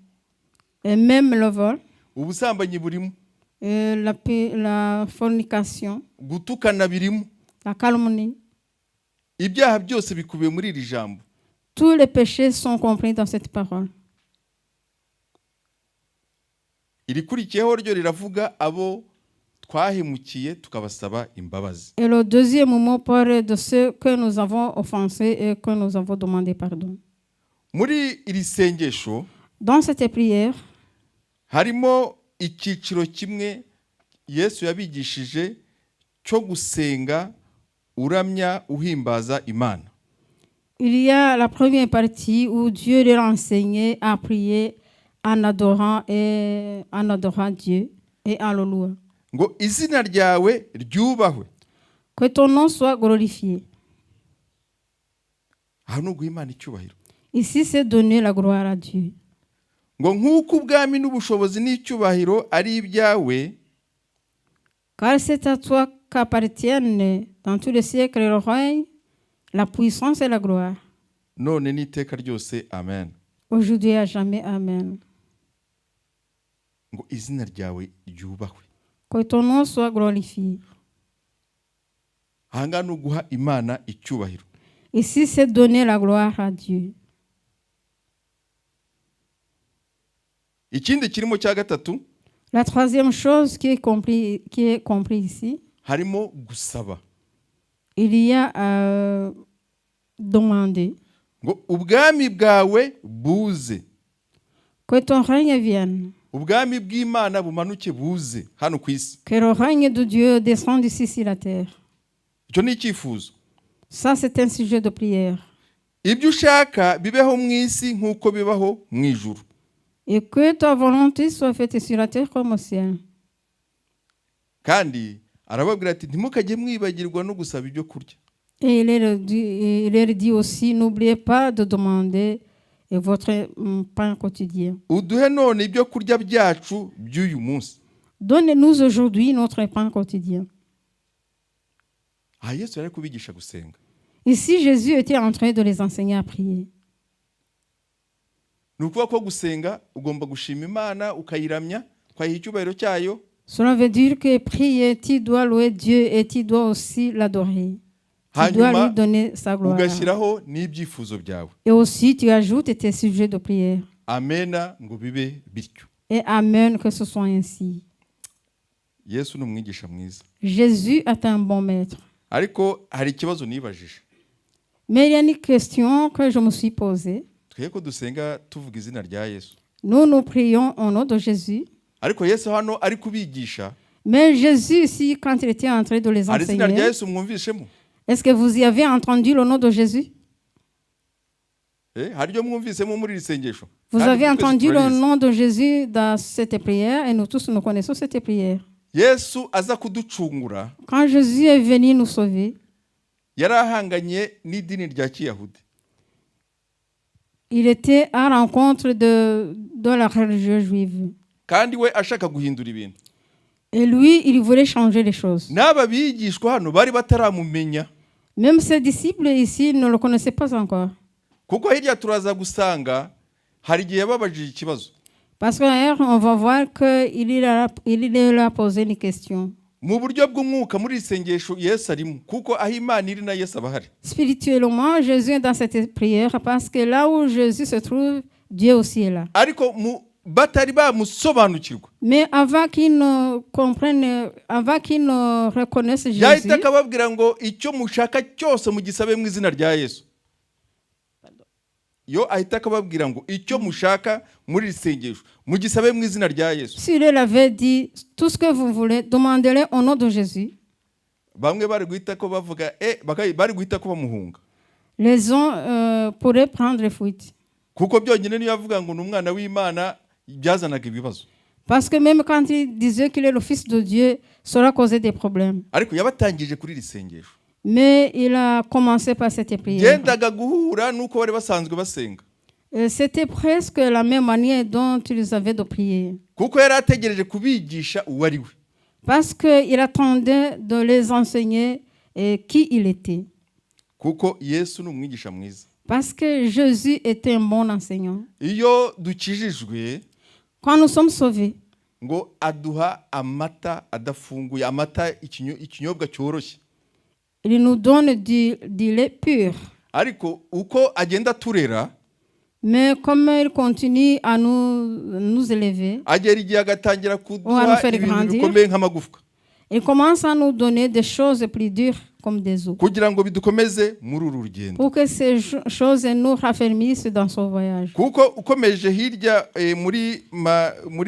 Et même le vol. Ubusambanyi burimo. La fornication. Gutukana birimo. La calomnie. Ibyaha byose bikubiye muri iri jambo. Tous les péchés sont compris dans cette parole. Irikurikiyeho ryo riravuga abo twahemukiye tukabasaba imbabazi. Et le deuxième mot parle de ceux que nous avons offensés et que nous avons demandé pardon. Muri iri sengesho, dans cette prière, harimo icyiciro kimwe Yesu yabigishije cyo gusenga uramya uhimbaza Imana. Il y a la première partie où Dieu leur enseignait à prier en adorant Dieu et en le louant. Ngo izina ryawe ryubahwe. Que ton nom soit glorifié. Hano guha Imana icyubahiro. Ici c'est donner la gloire à Dieu. Ngo nk'uko ubwami n'ubushobozi n'icyubahiro ari ibyawe. Car c'est à toi qu'appartiennent dans tous les siècles le règne, la puissance et la gloire. None n'iteka ryose amen. Aujourd'hui à jamais amen. Ngo izina ryawe ryubahwe. Que ton nom soit glorifié. Hangana guha Imana icyubahiro. Ici c'est donner la gloire à Dieu. Ikindi kirimo cya gatatu. La troisième chose qui est compris ici. Harimo gusaba. Il y a demander. Ngo ubwami bwawe buze. Que ton règne vienne. Ubwami bw'Imana bumanuke buze hano ku isi. Que le règne de Dieu descende ici sur la terre. Icyo ni icyifuzo. Ça c'est un sujet de prière. Ibyo ushaka bibeho mu isi nk'uko bibaho mu ijuru. Et que ta volonté soit faite sur la terre comme au ciel. Kandi arababwira ati ntimukajye mwibagirwa no gusaba ibyo kurya. Et il leur dit aussi n'oubliez pas de demander votre pain quotidien. Uduhe none ibyo kurya byacu by'uyu munsi. Donnez-nous aujourd'hui notre pain quotidien. Yesu yari kubigisha gusenga. Ici Jésus était en train de les enseigner à prier. Nukuvuga ko gusenga ugomba gushima Imana ukayiramya kwayiha icyubahiro cyayo. Cela veut dire que prier, tu dois louer Dieu et tu dois aussi l'adorer. Tu dois lui donner sa gloire. Ugashyiraho n'ibyifuzo byawe. Et aussi tu ajoutes tes sujets de prière. Amena ngo bibe bityo. Et amen que ce soit ainsi. Yesu ni umwigisha mwiza. Jésus est un bon maître. Ariko hari ikibazo nibajije. Mais il y a une question que je me suis posée. Tweko dusenga tuvuga izina rya Yesu. Nous prions au nom de Jésus. Ariko Yesu hano ari kubigisha. Mais Jésus, ici, quand il était en train de les hari izina rya enseigner, Yesu mwumvishemo? est-ce que vous y avez entendu le nom de Jésus? Hari iryo mwumvisemo muri iri sengesho? Vous Kandi avez twese entendu le turarizi. nom de Jésus dans cette prière et nous tous nous connaissons cette prière. Yesu aza kuducungura Quand Jésus est venu nous sauver, yari ahanganye n'idini rya Kiyahudi. il était à rencontre de la religion juive. Kandi we ashaka guhindura ibintu. Et lui, il voulait changer les choses. N'aba bigishwa hano bari bataramumenya. Même ses disciples ici ne le connaissaient pas encore. Kuko hirya turaza gusanga hari igihe yababajije ikibazo. Parce qu'ailleurs, on va voir qu'il a posé une question. Mu buryo bw'umwuka muri iri sengesho Yesu arimo, kuko aho Imana iri na Yesu aba ahari. Spirituellement, Jésus est dans cette prière parce que là où Jésus se trouve, Dieu aussi est là. Ariko batari bamusobanukirwa. Mais avant qu'ils ne comprennent, avant qu'ils ne reconnaissent Jésus, yahita akababwira ngo icyo mushaka cyose mugisabe mu izina rya Yesu. Yo ahita akababwira ngo icyo mushaka muri iri sengesho mugisabe mu izina rya Yesu. si il avait dit tout ce que vous voulez, demandez-le au nom de Jésus. Bamwe bari guhita ko bavuga bari guhita ko bamuhunga. Les gens pourraient prendre fuite. Kuko byonyine niyo yavuga ngo n'umwana w'Imana byazanaga ibibazo. Parce que même quand il disait qu'il est le fils de Dieu, cela causait des problèmes. Ariko yabatangije kuri iri sengesho. Mais il a commencé par cette prière. Yendaga guhura nuko bari basanzwe basenga. C'était presque la même manière dont ils avaient de prier. Kuko yari ategereje kubigisha uwo ari we. Parce qu'il attendait de les enseigner qui il était. Kuko Yesu ni umwigisha mwiza. Parce que Jésus était un bon enseignant. Iyo dukijijwe, quand nous sommes sauvés, ngo aduha amata adafunguye, amata ikinyobwa cyoroshye. Il nous donne du lait pur. Ariko uko agenda turera, mais comme il continue à nous élever, agera igihe agatangira kuduha ibintu bikomeye nk'amagufwa. Il commence à nous donner des choses plus dures comme des os. Kugira ngo bidukomeze muri uru rugendo. Pour que ces choses nous raffermissent dans son voyage. Kuko ukomeje hirya muri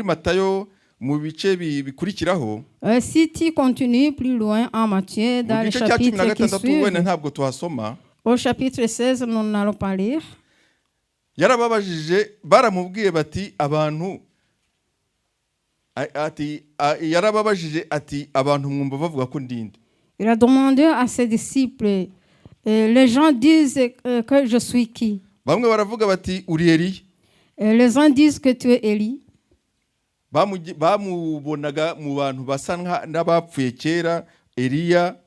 Matayo mu bice bikurikiraho, si tu continues plus loin en Matthieu dans le chapitre qui suit, au chapitre 16 nous n'allons pas lire. Yarababajije baramubwiye bati abantu yarababajije ati abantu mwumva bavuga ko ndinde. Il a demandé à ses disciples, les gens disent que je suis qui? Bamwe baravuga bati uri Eli. Les gens disent que tu es Élie. Bamubonaga mu bantu basa n'abapfuye kera, Eliya.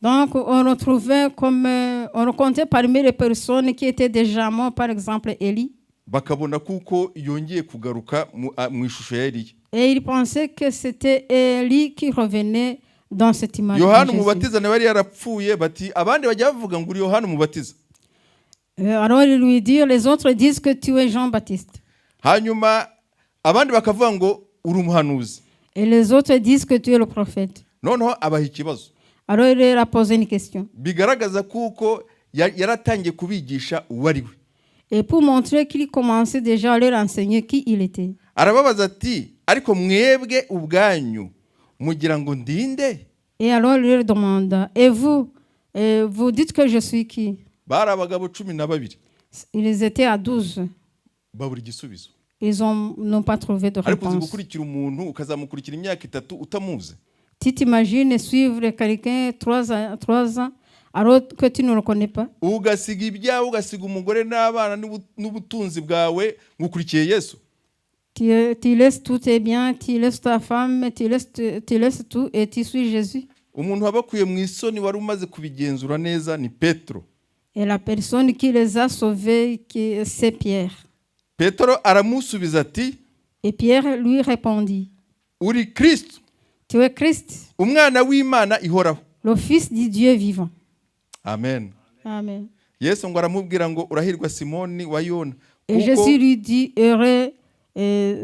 Donc on retrouvait comme on rencontrait parmi les personnes qui étaient déjà mortes, par exemple Élie. Bakabona kuko yongeye kugaruka mu ishusho ya Eliya. Et ils pensaient que c'était Élie qui revenait dans cette image. Yohana umubatiza nawe yari yarapfuye bati abandi bajya bavuga ngo uri Yohana umubatiza. Alors il lui dit, les autres disent que tu es Jean-Baptiste. Hanyuma abandi bakavuga ngo uri umuhanuzi. Et les autres disent que tu es le prophète. Noneho abaha ikibazo. Alors il leur a posé une question. Bigaragaza kuko yaratangiye kubigisha uwo ari we. Et pour montrer qu'il commençait déjà à leur enseigner qui il était. Arababaza ati ariko mwebwe ubwanyu mugira ngo ndinde? Et alors il leur demanda, et vous dites que je suis qui? Bari abagabo 12. Ils étaient à 12. Babura igisubizo. Ils n'ont pas trouvé de réponse. Ariko gukurikira umuntu ukazamukurikira imyaka 3 utamuzi. Tu t'imagines suivre quelqu'un 3 ans alors que tu ne le connais pas? Ugasiga ibyawe, ugasiga umugore n'abana n'ubutunzi bwawe ngukurikiye Yesu. Tu laisses tous tes biens, tu laisses ta femme, tu laisses tout et tu suis Jésus. Umuntu wabakuye mu isoni wari umaze kubigenzura neza ni Petro. Et la personne qui les a sauvés, c'est Pierre. Petro aramusubiza ati, et Pierre lui répondit, uri Kristo. Tu es Christ, umwana w'Imana ihoraho, le fils du Dieu vivant. Amen. Amen. Yesu ngo aramubwira ngo urahirwa Simoni wa Yona. Et Jésus lui dit, heureux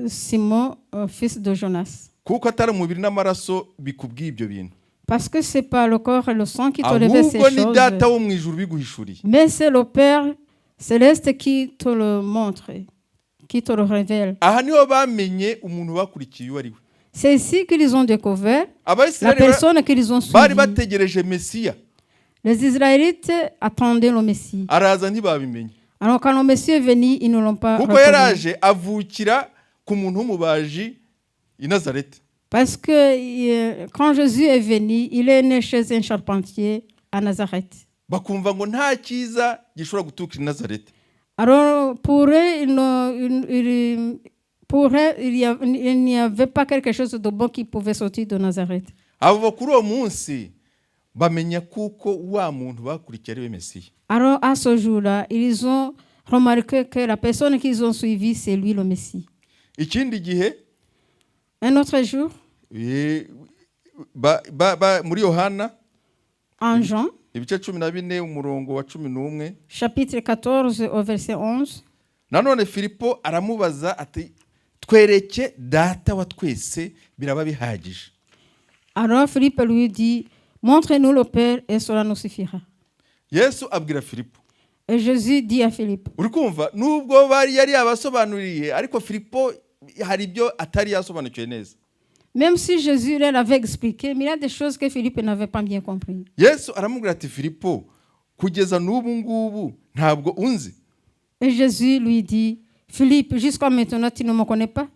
Simon, fils de Jonas. Kuko atari umubiri n'amaraso bikubwiye ibyo bintu. Parce que c'est pas le corps et le sang qui te révèlent ces choses. Mais c'est le Père céleste qui te le montre, qui te le révèle. Aha niho bamenye umuntu bakurikiye uwo ari we. C'est ici qu'ils ont découvert la Abayisiraheli personne qu'ils ont bari suivie. bategereje Mesiya, Les Israélites attendaient le Messie. araza ntibabimenye Alors quand le Messie est venu, ils ne l'ont pas kuko reconnu. yaraje avukira ku muntu w'umubaji i Nazareti. Parce que quand Jésus est venu, il est né chez un charpentier à Nazareth. Bakumva ngo nta cyiza gishobora guturuka i Nazareti. Alors pour eux, il n'y avait pas quelque chose de bon qui pouvait sortir de Nazareth. Abo kuri uwo munsi bamenya kuko wa muntu bakurikiye ari we Mesiya. Alors à ce jour-là, ils ont remarqué que la personne qu'ils ont suivie, c'est lui le Messie. Ikindi gihe Un autre jour, muri Yohana en Jean, ibice 14 umurongo wa 11, chapitre 14 au verset 11, nanone Filipo aramubaza ati twereke data wa twese biraba bihagije. alors Philippe lui dit, montre-nous le Père et cela nous suffira. Yesu abwira Filipo. Et Jésus dit à Philippe, uri kumva nubwo bari yari abasobanuriye ariko Filipo hari ibyo atari yasobanukiwe neza. même si Jésus leur avait expliqué, mais il y a des choses que Philippe n'avait pas bien compris. Yesu aramubwira ati Filipo kugeza n'ubu ngubu ntabwo unzi. Et Jésus lui dit, Philippe, jusqu'à maintenant, tu ne me connais pas?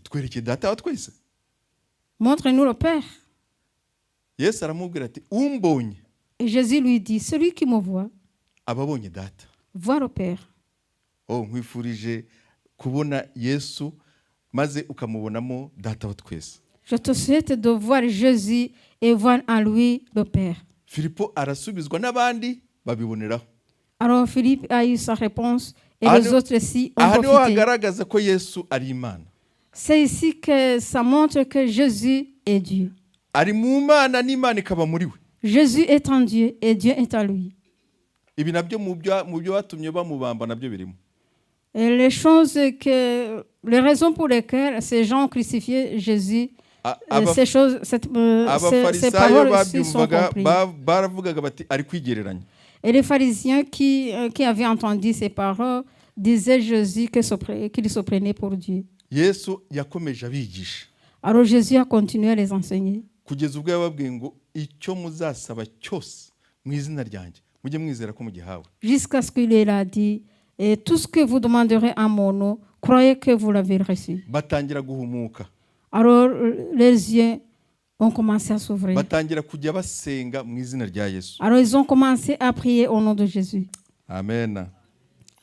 Twereke data wa twese. Montre-nous le Père. Yesu aramubwira ati umbonye. Et Jésus lui dit, celui qui me voit, ababonye data. voit le Père. Oh, nkwifurije kubona Yesu maze ukamubonamo data wa twese. Je te souhaite de voir Jésus et voir en lui le Père. Filipo arasubizwa n'abandi babiboneraho. Alors Philippe a eu sa réponse et les autres aussi ont profité. profité. Ko Yesu ari Imana. C'est ici que ça montre que Jésus est Dieu. Ari mu Mana n'Imana ikaba muri we. Jésus est en Dieu et Dieu est en lui. Ibi nabyo mu byo batumye bamubamba nabyo birimo. Et les choses que, les raisons pour lesquelles ces gens ont crucifié Jésus, ces choses, ces paroles aussi sont comprises. Baravugaga bati ari kwigereranya. Et les pharisiens qui avaient entendu ces paroles disaient Jésus qu'il se prenait pour Dieu. Yesu yakomeje abigisha. Alors Jésus a continué à les enseigner. Kugeza ubwo yababwiye ngo icyo muzasaba cyose mu izina ryanjye mujye mwizera ko mugihawe. Jusqu'à ce qu'il a dit, et tout ce que vous demanderez en mon nom, croyez que vous l'avez reçu. Batangira guhumuka. Alors les yeux ont commencé à s'ouvrir. Batangira kujya basenga mu izina rya Yesu. Alors ils ont commencé à prier au nom de Jésus. Amen.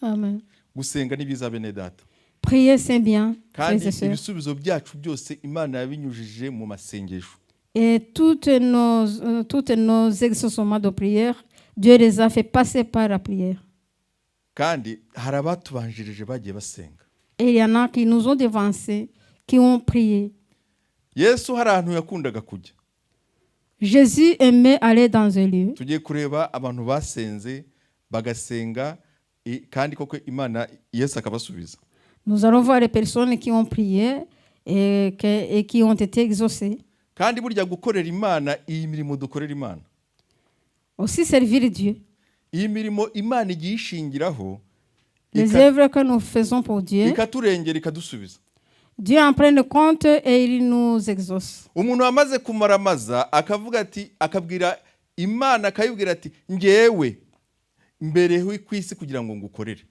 Amen. Gusenga nibiza bene data. Prier c'est bien, frères kandi et sœurs. ibisubizo byacu byose Imana yabinyujije mu masengesho. Et toutes nos exaucements de prière, Dieu les a fait passer par la prière. Kandi hari abatubanjirije bagiye basenga. Et il y en a qui nous ont devancés, qui ont prié. Yesu hari ahantu yakundaga kujya. Jésus aimait aller dans un lieu. Tugiye kureba abantu basenze bagasenga kandi koko Imana Yesu akabasubiza. Nous allons voir les personnes qui ont prié et qui ont été exaucées. Kandi burya gukorera Imana iyi mirimo dukorera Imana. Aussi servir Dieu. Iyi mirimo Imana igiye ishingiraho. Les œuvres que nous faisons pour Dieu. Ikaturengera ikadusubiza. Dieu en prend compte et il nous exauce. Umuntu wamaze kumaramaza akavuga ati akabwira Imana akayibwira ati ngewe mbere kwisi kugira ngo ngukorere.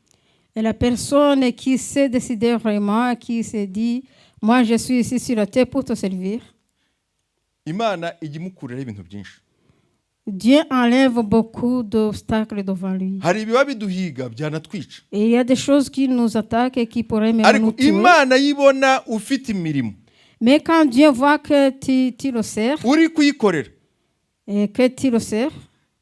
Et la personne qui s'est décidée vraiment, qui s'est dit, moi je suis ici sur la terre pour te servir. Imana igimukurira ibintu byinshi. Dieu enlève beaucoup d'obstacles devant lui. Hari ibiba biduhiga byanatwica. Et il y a des choses qui nous attaquent et qui pourraient même nous tuer. Imana yibona ufite imirimo. Mais quand Dieu voit que tu le sers, uri kuyikorera, et que tu le sers,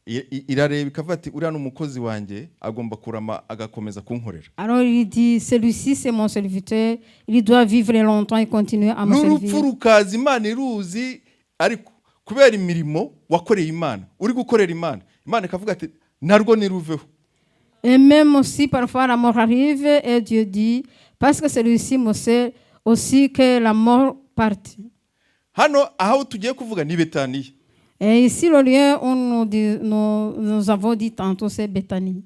irareba ikavuga ati uriya n'umukozi wanjye agomba kurama agakomeza kunkorera. Alors il dit, celui-ci c'est mon serviteur, il doit vivre longtemps et continuer à me servir. N'urupfu rukaza Imana iruzi ariko kubera imirimo wakoreye Imana uri gukorera Imana, Imana ikavuga ati narwo niruveho. Et même aussi parfois la mort arrive et Dieu dit, parce que celui-ci me sert aussi que la mort parte. Hano aho tugiye kuvuga ni Betaniya. Et ici, le lieu où nous avons dit tantôt, c'est Béthanie.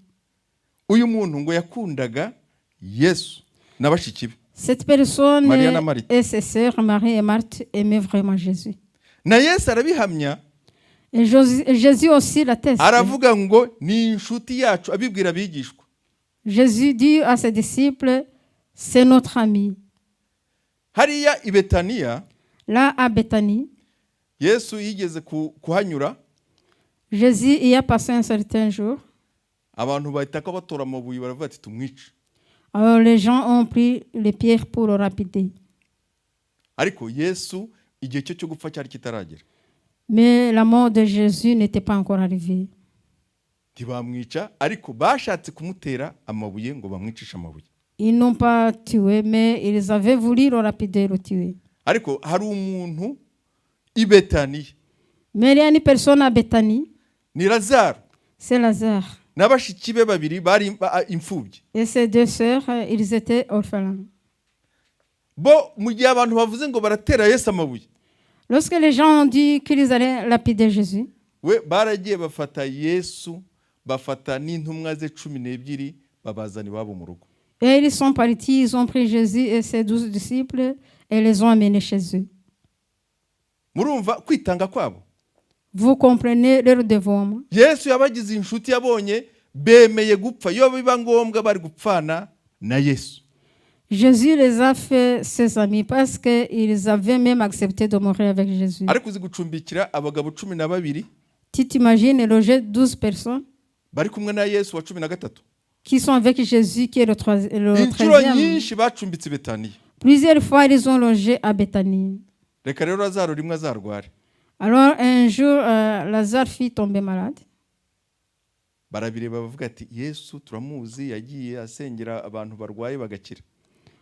Uyu muntu ngo yakundaga Yesu n'abashiki be. Cette personne Maria na Marita. et ses sœurs, Marie et Marthe, aimaient vraiment Jésus. na Yesu arabihamya Et Jésus aussi l'atteste. aravuga ngo ni inshuti yacu abibwira abigishwa. Jésus dit à ses disciples, c'est notre ami. Hariya i Betaniya Là, à Béthanie, Yesu yigeze kuhanyura Jésus y a passé un certain jour. abantu bahita ko batora amabuye baravuga ati tumwice. Alors les gens ont pris les pierres pour le rapider. Ariko Yesu igihe cyo cyo gupfa cyari kitaragera. Mais la mort de Jésus n'était pas encore arrivée. Ntibamwica ariko bashatse kumutera amabuye ngo bamwicishe amabuye. Ils n'ont pas tué, mais ils avaient voulu le rapider, le tuer. Ariko hari umuntu i Betaniya. Mais il y a une personne à Béthanie. Ni Lazaro. C'est Lazare. N'abashiki be babiri bari imfubyi. Et ses deux sœurs, ils étaient orphelins. Bo mu gihe abantu bavuze ngo baratera Yesu amabuye. Lorsque les gens ont dit qu'ils allaient lapider Jésus, We baragiye bafata Yesu bafata n'intumwa ze 12 babazana iwabo mu rugo. et ils sont partis, ils ont pris Jésus et ses 12 disciples et les ont amenés chez eux. Murumva kwitanga kwabo. Vous comprenez leur dévouement. Yesu yabagize inshuti yabonye bemeye gupfa yo biba ngombwa bari gupfana na Yesu. Jésus les a fait ses amis parce qu'ils avaient même accepté de mourir avec Jésus. Ariko uzi gucumbikira abagabo 12 Tu t'imagines loger 12 personnes bari kumwe na Yesu wa 13. qui sont avec Jésus, qui est le Inshuro 13e. nyinshi bacumbitse Betaniya. Plusieurs fois, ils ont logé à Béthanie. Reka rero Lazaro rimwe azarware. Alors, un jour, Lazare fit tomber malade. Barabireba bavuga ati Yesu turamuzi yagiye asengera abantu barwaye bagakira.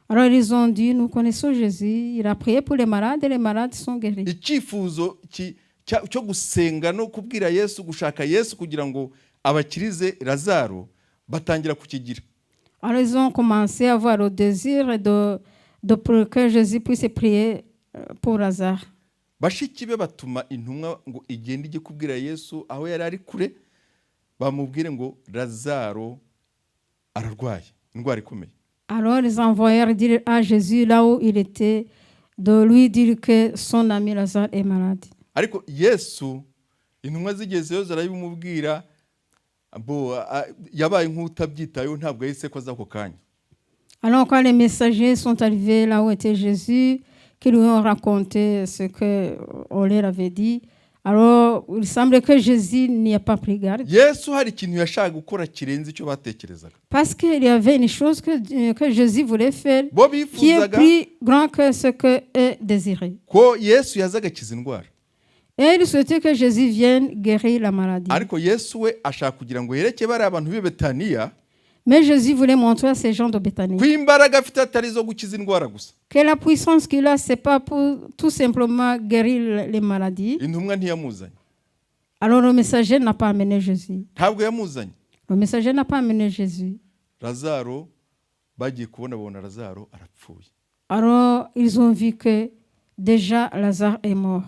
Alors, ils ont dit, nous connaissons Jésus, il a prié pour les malades et les malades sont guéris. Icyifuzo cyo gusenga no kubwira Yesu gushaka Yesu kugira ngo abakirize Lazaro batangira kukigira. Alors, ils ont commencé à avoir le désir que Jésus puisse prier pour Lazare. Bashiki be batuma intumwa ngo igende ije kubwira Yesu aho yari ari kure bamubwire ngo Lazaro ararwaye indwara ikomeye. Alors, ils envoyèrent dire à Jésus là où il était de lui dire que son ami Lazare est malade. Ariko Yesu intumwa zigezeyo zarabimubwira bo yabaye nk'utabyitayo ntabwo yise ko azako kanya. Alors quand les messagers sont arrivés là où était Jésus, qu'ils lui ont raconté ce qu'on leur avait dit, alors il semble que Jésus n'y a pas pris garde. Yesu hari ikintu yashaka gukora kirenze icyo batekerezaga. Parce qu'il y avait une chose que Jésus voulait faire Bo qui est bifuzaga plus grand que ce que est désiré. ko Yesu yazaga kiza indwara. Et il souhaitait que Jésus vienne guérir la maladie. Ariko Yesu we ashaka kugira ngo yereke bari abantu b'i Betaniya Mais Jésus voulait montrer à ces gens de Béthanie kwimbaraga afite atari zo gukiza indwara gusa. que la puissance qu'il a, ce n'est pas pour tout simplement guérir les maladies. Intumwa ntiyamuzanye. Alors le messager n'a pas amené Jésus. Ntabwo yamuzanye. Le messager n'a pas amené Jésus. Lazaro bagiye kubona Lazaro arapfuye. Alors ils ont vu que déjà Lazare est mort.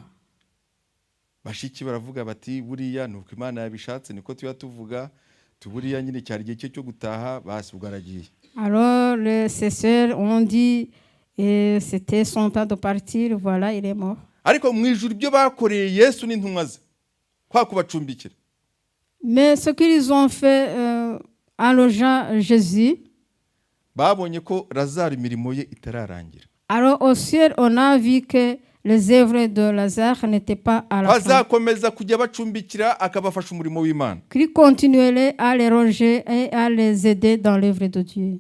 Bashiki baravuga bati buriya nuko Imana yabishatse niko tuya tuvuga tuburiya nyine cyari gihe cyo gutaha basubwaragiye. Alors ses sœurs ont dit et c'était son temps de partir, voilà, il est mort. Ariko mu ijuru ibyo bakoreye Yesu n'intumwa ze kwa kubacumbikira. Mais ce qu'ils ont fait en logeant Jésus, babonye ko Lazaro imirimo ye itararangira. alors au ciel on a vu que les œuvres de Lazare n'étaient pas à la fin. Bazakomeza kujya bacumbikira akabafasha umurimo w'Imana. Qu'il continuait à les ronger et à les aider dans l'œuvre de Dieu.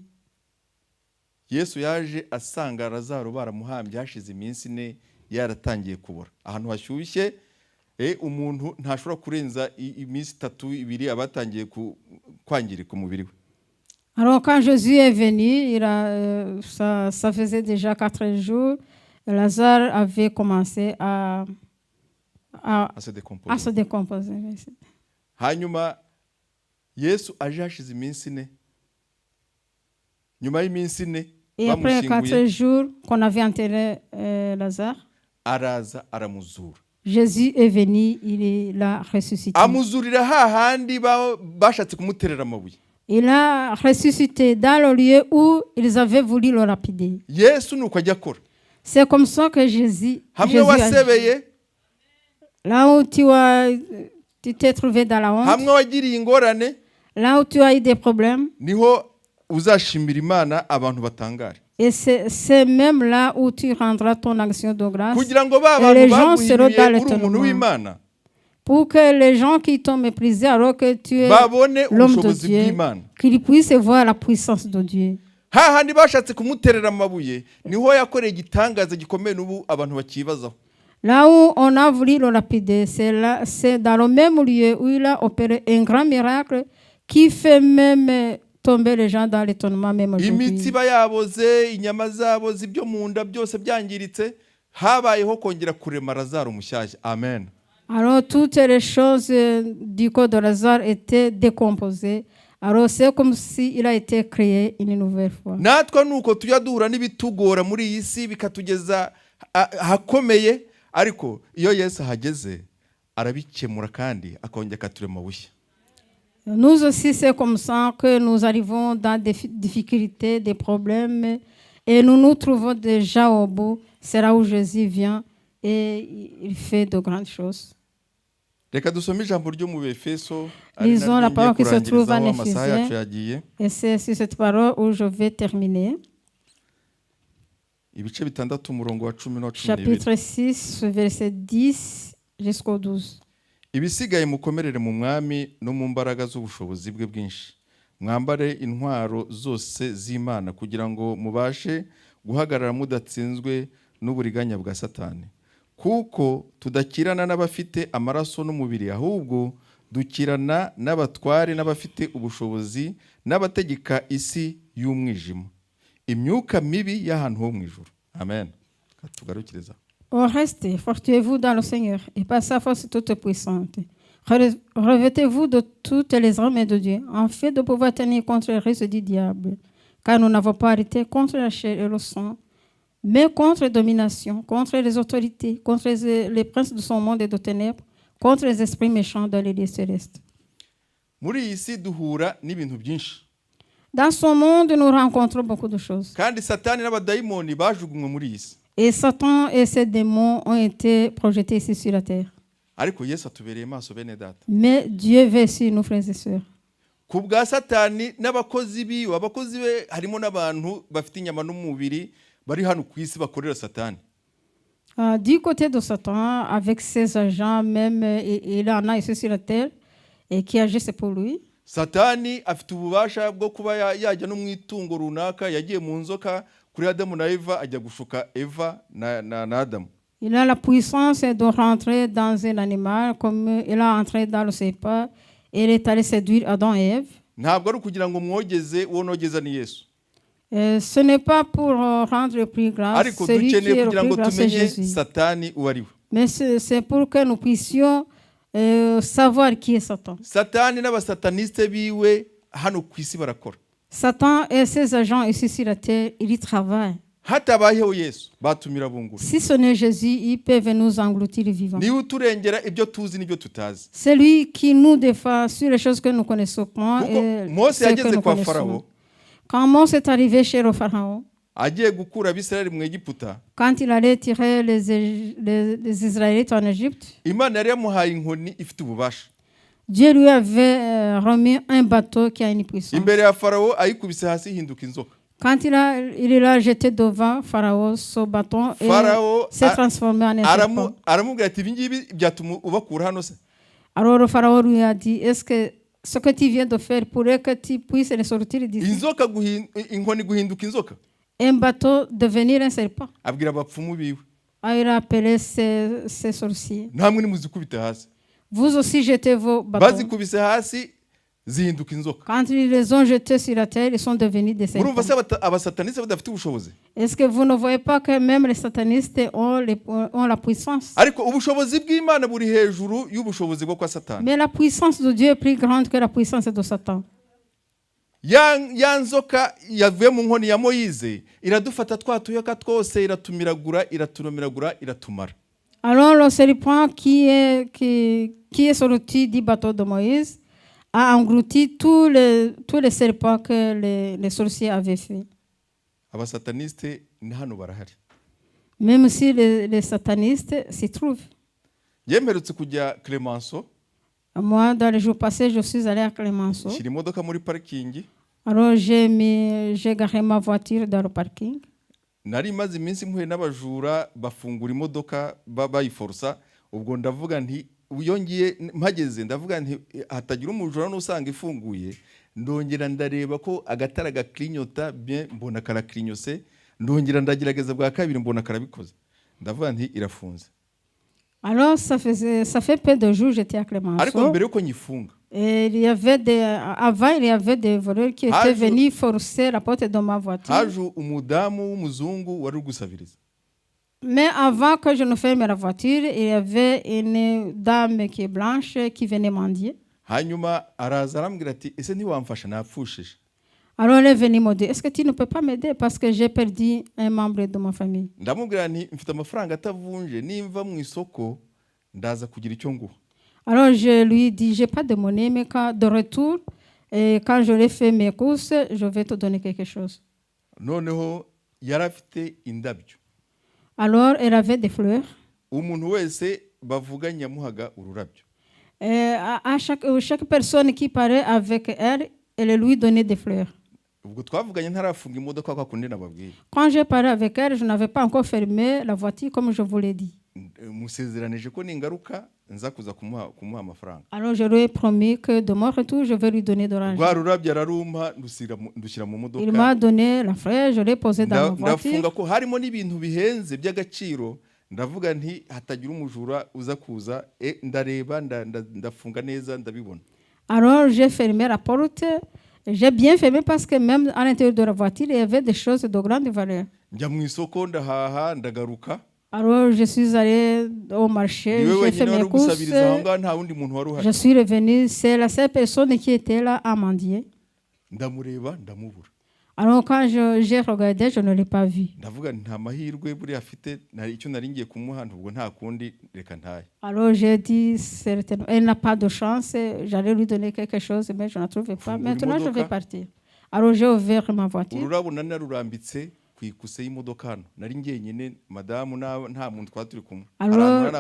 Yesu yaje asanga Lazaro baramuhambye hashize iminsi 4 yaratangiye kubora. Ahantu hashyushye umuntu ntashobora kurenza iminsi 3-2 abatangiye kwangirika umubiri we. Alors quand Jésus est venu, ça faisait déjà 4 jours, Lazare avait commencé à se décomposer. Hanyuma Yesu aje hashize iminsi 4. Nyuma y'iminsi 4 et après 4 jours qu'on avait enterré Lazare, araza aramuzura. Jésus est venu, il l'a ressuscité. Amuzurira hahandi bashatse kumuterera amabuye. Il a ressuscité dans le lieu où ils avaient voulu le lapider. yesu nuko ajya akora C'est comme ça que Jésus hamwe a wasebeye là où tu t'es trouvé dans la honte, hamwe wagiriye ingorane là où tu as eu des problèmes, niho uzashimira imana abantu batangare et c'est même là où tu rendras ton action de grâce. kugira ngo ba Et les bantu gens seront dans baguhinyuye uri umuntu l'étonnement. w'imana Pour que les gens qui t'ont méprisé alors que tu es babone l'homme de ubushobozi Dieu, bw'imana qu'ils puissent voir la puissance de Dieu. hahandi bashatse kumuterera amabuye niho yakoreye igitangaza gikomeye n'ubu abantu bakibazaho. Là où on a voulu le lapider, c'est dans le même lieu où il a opéré un grand miracle qui fait même tomber les gens dans l'étonnement même aujourd'hui. Imitsiba yaboze, inyama zaboze, ibyo mu nda byose byangiritse, habayeho kongera kurema Lazaro mushyashya. Amen. Alors toutes les choses du corps de Lazare étaient décomposées. Alors c'est comme s'il a été créé une nouvelle fois. Natwe nuko tujya duhura n'ibitugora muri iyi si bikatugeza hakomeye, ariko iyo Yesu ahageze arabikemura kandi akongera akaturema bushya. Nous aussi, c'est comme ça que nous arrivons dans des difficultés, des problèmes, et nous nous trouvons déjà au bout. C'est là où Jésus vient et il fait de grandes choses. Reka dusome ijambo ryo mu Efeso, Lisons la parole qui se trouve en amasaha yacu Éphésiens, yagiye. et c'est sur cette parole où je vais terminer. Ibice bitandatu umurongo wa 10 no 12. Chapitre 6, verset 10 jusqu'au 12. Ibisigaye mukomerere mu mwami no mu mbaraga z'ubushobozi bwe bwinshi. Mwambare intwaro zose z'Imana kugira ngo mubashe guhagarara mudatsinzwe n'uburiganya bwa Satani. Kuko tudakirana n'abafite amaraso n'umubiri, ahubwo dukirana n'abatware n'abafite ubushobozi n'abategeka isi y'umwijima, imyuka mibi y'ahantu ho mu ijuru. Amen. Katugarukiriza. Au reste, fortifiez-vous dans le Seigneur et par sa force toute puissante. Revêtez-vous de toutes les armes de Dieu, en fait de pouvoir tenir contre les ruses du diable. Car nous n'avons pas arrêté contre la chair et le sang, mais contre les dominations, contre les autorités, contre les princes de son monde et de ténèbres, contre les esprits méchants dans les lieux célestes. Muri iyi si duhura n'ibintu byinshi. Dans ce monde, nous rencontrons beaucoup de choses. Kandi Satani n'abadayimoni bajugunywe muri iyi si. Et Satan et ses démons ont été projetés ici sur la terre. Ariko Yesu atubereye maso bene data. Mais Dieu veut sur nous, frères et sœurs. Ku bwa Satani n'abakozi biwe, abakozi be harimo n'abantu bafite inyama n'umubiri bari hano ku isi bakorera Satani. Du côté de Satan, avec ses agents, même il en a ici sur la terre et qui agissent pour lui. Satani afite ububasha bwo kuba yajya no mu itungo runaka, yagiye mu nzoka kuri Adamu na Eva ajya gushuka Eva na Adamu. Il a la puissance de rentrer dans un animal comme il a entré dans le serpent et il est allé séduire Adam et Ève. Ntabwo ari kugira ngo mwogeze uwo nogeza ni Yesu. Ce n'est pas pour rendre le plus grâce, Ariko celui qui dukeneye est le kugira plus ngo grâce, c'est tumenye Jésus. Satani uwo ari we. Mais c'est pour que nous puissions savoir qui est Satan. Satani n'abasataniste biwe hano ku isi barakora. Satan et ses agents ici sur la terre, ils y travaillent. Hatabayeho Yesu batumira bungura. Si ce n'est Jésus, ils peuvent nous engloutir vivants. Niwe uturengera ibyo tuzi n'ibyo tutazi. C'est lui qui nous défend sur les choses que nous connaissons pas et Mose celles que yageze nous kwa connaissons. Farao, Quand Mose est arrivé chez le Pharaon, agiye gukura Abisirayeli mu Egiputa, quand il allait tirer les Israélites en Égypte, Imana yari yamuhaye inkoni ifite ububasha. Dieu lui avait remis un bateau qui a une puissance. Imbere ya Farao ayikubise hasi ihinduka inzoka. Quand il a jeté devant Pharaon ce bâton et Pharaon s'est transformé en un serpent. aramubwira ati ibi ngibi byatuma ubakura hano se. Alors le Pharaon lui a dit, est-ce que ce que tu viens de faire pourrait que tu puisses le sortir d'ici? Inzoka inkoni guhinduka inzoka. Un bateau devenir un serpent. Abwira abapfumu biwe. Il a appelé ses sorciers. Namwe nimuzikubita hasi. Vous aussi jetez vos bateaux. Bazikubise hasi zihinduka inzoka. Quand ils les ont jetés sur la terre, ils sont devenus des serpents. Urumva se abasataniste badafite ubushobozi. Est-ce que vous ne voyez pas que même les satanistes ont la puissance? Ariko ubushobozi bw'Imana buri hejuru y'ubushobozi bwo kwa Satani. Mais la puissance de Dieu est plus grande que la puissance de Satan. Ya nzoka yavuye mu nkoni ya Moyize iradufata twatuyoka twose iratumiragura iratunomiragura iratumara. Alors le serpent qui est sorti du bateau de Moïse a englouti tous les serpents que les sorciers avaient fait. Abasataniste ni hano barahari. Même si les satanistes s'y trouvent. Yemerutse kujya Clemenceau. Moi, dans les jours passés, je suis allé à Clemenceau. Shira imodoka muri parking. Alors j'ai garé ma voiture dans le parking. Nari maze iminsi mpuye n'abajura bafungura imodoka bayiforsa, ubwo ndavuga nti uyongiye mpageze ndavuga nti hatagira umujura n'usanga ifunguye, ndongera ndareba ko agatara gaklinyota bien mbona karaklinyose, ndongera ndagerageza bwa kabiri mbona karabikoze, ndavuga nti irafunze. Alors ça fait peu de jours j'étais à Clemenceau. Ariko mbere yuko nyifunga, il y avait avant il y avait des voleurs qui étaient venus forcer la porte de ma voiture. Haju umudamu w'umuzungu wari gusabiriza. Mais avant que je ne ferme la voiture, il y avait une dame qui est blanche qui venait mendier. Hanyuma araza arambwira ati ese ntiwamfasha napfushije. Alors elle est venue me dire, est-ce que tu ne peux pas m'aider parce que j'ai perdu un membre de ma famille. Ndamubwira nti mfite amafaranga atavunje nimva mu isoko ndaza kugira icyo nguha. Alors je lui dis, j'ai pas de monnaie, mais de retour, quand j'aurai fait mes courses, je vais te donner quelque chose. Noneho yarafite indabyo. Alors elle avait des fleurs. Umuntu wese bavuganye yamuhaga ururabyo. À chaque personne qui parlait avec elle, elle lui donnait des fleurs. Ubwo twavuganye ntarafunga imodoka kwa kundi nababwiye. Quand j'ai parlé avec elle, je n'avais pas encore fermé la voiture comme je vous l'ai dit. Musezeranije ko ningaruka nza kuza kumuha amafaranga. Alors je lui ai promis que de mon retour je vais lui donner de l'argent. Rwa rurabyo ararumpa ndushyira mu modoka. Il m'a donné la fleur, je l'ai posé dans ma voiture. Ndafunga ko harimo n'ibintu bihenze by'agaciro, ndavuga nti hatagira umujura uza kuza, ndareba ndafunga neza ndabibona. Alors j'ai fermé la porte. J'ai bien fermé parce que même à l'intérieur de la voiture, il y avait des choses de grande valeur. Njya mu isoko ndahaha ndagaruka. Alors je suis allé au marché, j'ai fait mes courses. Je suis revenu, c'est la seule personne qui était là à mendier. Ndamureba ndamubura. Alors quand j'ai regardé, je ne l'ai pas vu. Ndavuga nta mahirwe buri afite icyo nari ngiye kumuha ntubwo nta kundi reka ntaye. Alors j'ai dit certainement elle n'a pas de chance, j'allais lui donner quelque chose mais je ne trouvais pas. Maintenant je vais partir. Alors j'ai ouvert ma voiture. Ururabo narurambitse kwikuse y'imodoka hano nari ngenyine madamu nta muntu twaturi kumwe. Alors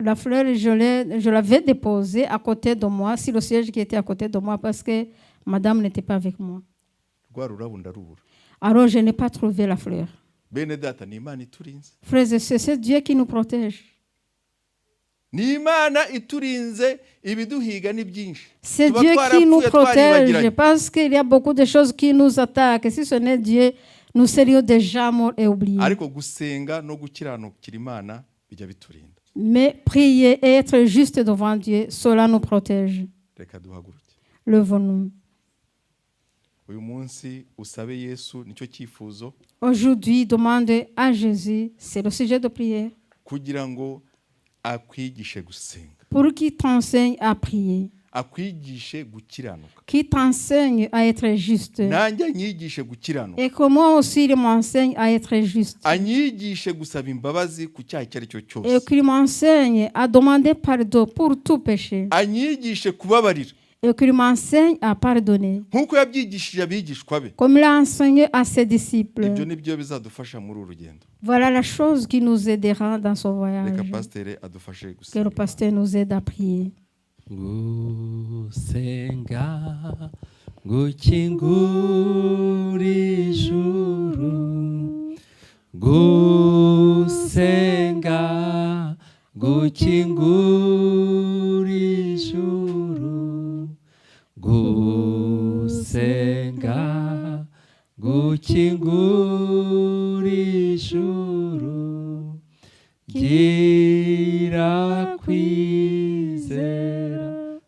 la fleur je l'avais déposée à côté de moi, sur le siège qui était à côté de moi parce que madame n'était pas avec moi. Alors je n'ai pas trouvé la fleur. Frères et sœurs, c'est Dieu qui nous protège. C'est Dieu qui nous protège parce qu'il y a beaucoup de choses qui nous attaquent. Si ce n'est Dieu, nous serions déjà morts et oubliés. Mais prier et être juste devant Dieu, cela nous protège. Levons-nous. Aujourd'hui, demande à Jésus, c'est le sujet de prière, pour qu'il t'enseigne à prier, qu'il t'enseigne à être juste, et que moi aussi il m'enseigne à être juste, et qu'il m'enseigne à demander pardon pour tout péché, et qu'il m'enseigne à pardonner, comme il a enseigné à ses disciples. Voilà la chose qui nous aidera dans ce voyage. Que le pasteur nous aide à prier. Gusenga gukingura ijuru, gusenga gukingura ijuru, gusenga gukingura ijuru, gira kwizera.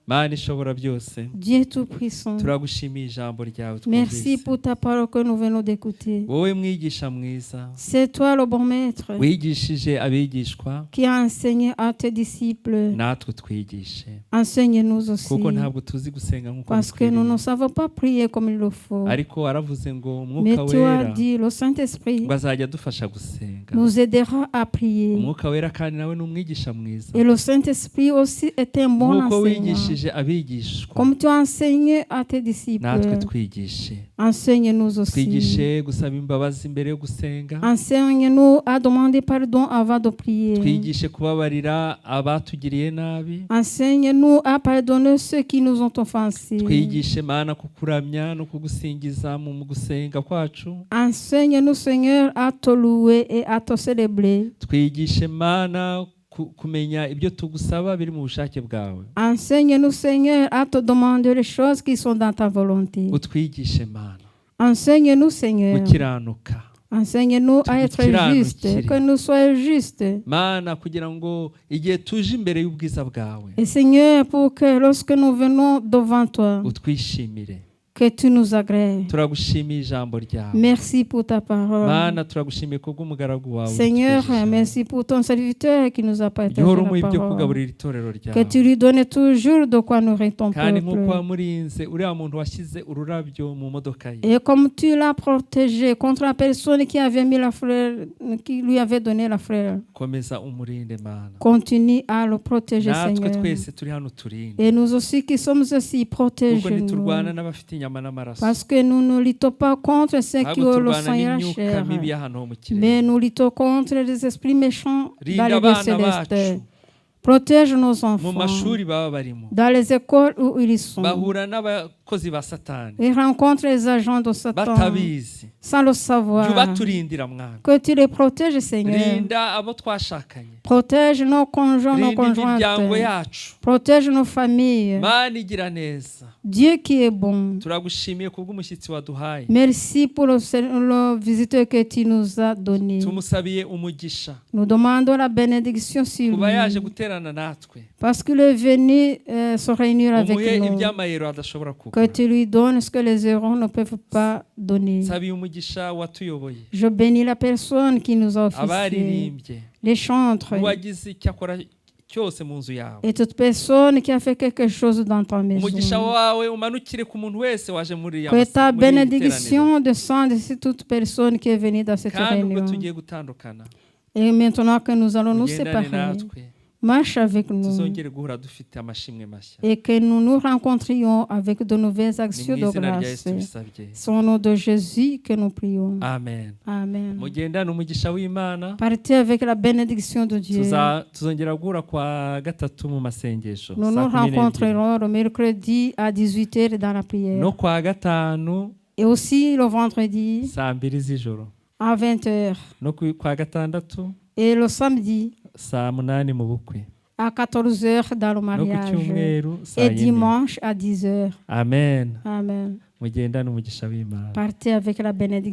Mana ishobora byose, Dieu tout-puissant, turagushimiye ijambo ryawe. Merci pour ta parole que nous venons d'écouter. Wowe mwigisha mwiza, c'est toi le bon maître wigishije abigishwa, qui a enseigné à tes disciples. natwe twigishe, enseigne-nous aussi, kuko ntabwo tuzi gusenga nk'uko parce que nous ne savons pas prier comme il le faut. Ariko waravuze ngo Mais umwuka tu as wera dit, le Saint-Esprit ngo azajya adufasha gusenga. nous aidera à prier. umwuka wera kandi nawe ni umwigisha mwiza Et le Saint-Esprit aussi est un bon nk'uko enseignant. wigishije abigishwa Comme tu as enseigné à tes disciples, natwe twigishe enseigne-nous aussi. twigishe gusaba imbabazi mbere yo gusenga Enseigne-nous à demander pardon avant de prier. twigishe kubabarira abatugiriye nabi Enseigne-nous à pardonner ceux qui nous ont offensés. twigishe mana kukuramya no kugusingiza mu gusenga kwacu Enseigne-nous, Seigneur, à te louer et à te célébrer. twigishe mana kumenya ibyo tugusaba biri mu bushake bwawe Enseigne-nous, Seigneur, à te demander les choses qui sont dans ta volonté. utwigishe mana Enseigne-nous, Seigneur. gukiranuka Enseigne-nous à être justes, que nous soyons justes. mana kugira ngo igihe tuje imbere y'ubwiza bwawe Et Seigneur, pour que lorsque nous venons devant toi, utwishimire que tu nous agrées. turagushimiye ijambo ryawe Merci pour ta parole. mana turagushimiye kubw'umugaragu wawe Seigneur, merci pour ton serviteur qui nous a partagé gihora la umuha ibyo parole. kugaburira itorero Que ryawe tu lui donnes toujours de quoi nourrir ton kandi nk'uko peuple. wamurinze uriya muntu washyize ururabyo mu modoka ye Et comme tu l'as protégé contre la personne qui avait mis la fleur, qui lui avait donné la fleur, komeza umurinde mana continue à le protéger, natwe Seigneur. twese turi hano turinde Et nous aussi qui sommes ici, kuko protège-nous. ntiturwana n'abafite inyama n'amaraso Parce que nous ne luttons pas contre ceux qui ahubwo ont le turwana sang et la n'imyuka chair, mibi y'ahantu ho mu kirere mais nous luttons contre les esprits méchants dans rinda les lieux abana célestes. bacu Protège nos mu enfants mashuri baba barimo dans les écoles où ils sont. bahura n'abakozi ba satani Ils rencontrent les agents de Satan batabizi sans le savoir. jya ubaturindira mwana Que tu les protèges, Seigneur. rinda abo twashakanye Protège nos conjoints, nos rinda imiryango conjointes. yacu Protège nos familles. mana igira neza Dieu qui est bon. turagushimiye kubw'umushyitsi waduhaye Merci pour le visiteur que tu nous as donné. tumusabiye umugisha Nous demandons la bénédiction sur kuba yaje lui. guterana natwe Parce qu'il est venu se réunir avec umuhe nous. iby'amayero adashobora Que kugura tu lui donnes ce que les héros ne peuvent pas donner. nsabiye umugisha watuyoboye Je bénis la personne qui nous a officié. abaririmbye Les chantres. n'uwagize icyo akora cyose mu nzu yawe Et toute personne qui a fait quelque chose dans ta umugisha maison. wawe umanukire ku muntu wese waje muri Que ta muri iri teraniro bénédiction descende sur toute personne qui est venue dans cette kandi ubwo réunion. tugiye gutandukana Et maintenant que nous allons nous ugendane séparer, natwe marche avec nous. tuzongere guhura dufite amashimwe mashya Et que nous nous rencontrions avec de nouvelles ni actions mu de izina rya grâce. yesu tubisabye C'est au nom de Jésus que nous prions. amen Amen. mugendane umugisha w'imana Partez avec la bénédiction de Dieu. tuzongera guhura kwa gatatu mu masengesho Nous saa nous 12:00 rencontrerons le mercredi à 18h dans la prière. no kwa gatanu Et aussi le vendredi saa 2 z'ijoro à 20h. no kwa gatandatu Et le samedi saa 8 mu bukwe à 14h dans le no ku mariage. cyumweru saa Et 4 dimanche à 10h. amen Amen. mugendane umugisha w'imana Partez avec la bénédiction.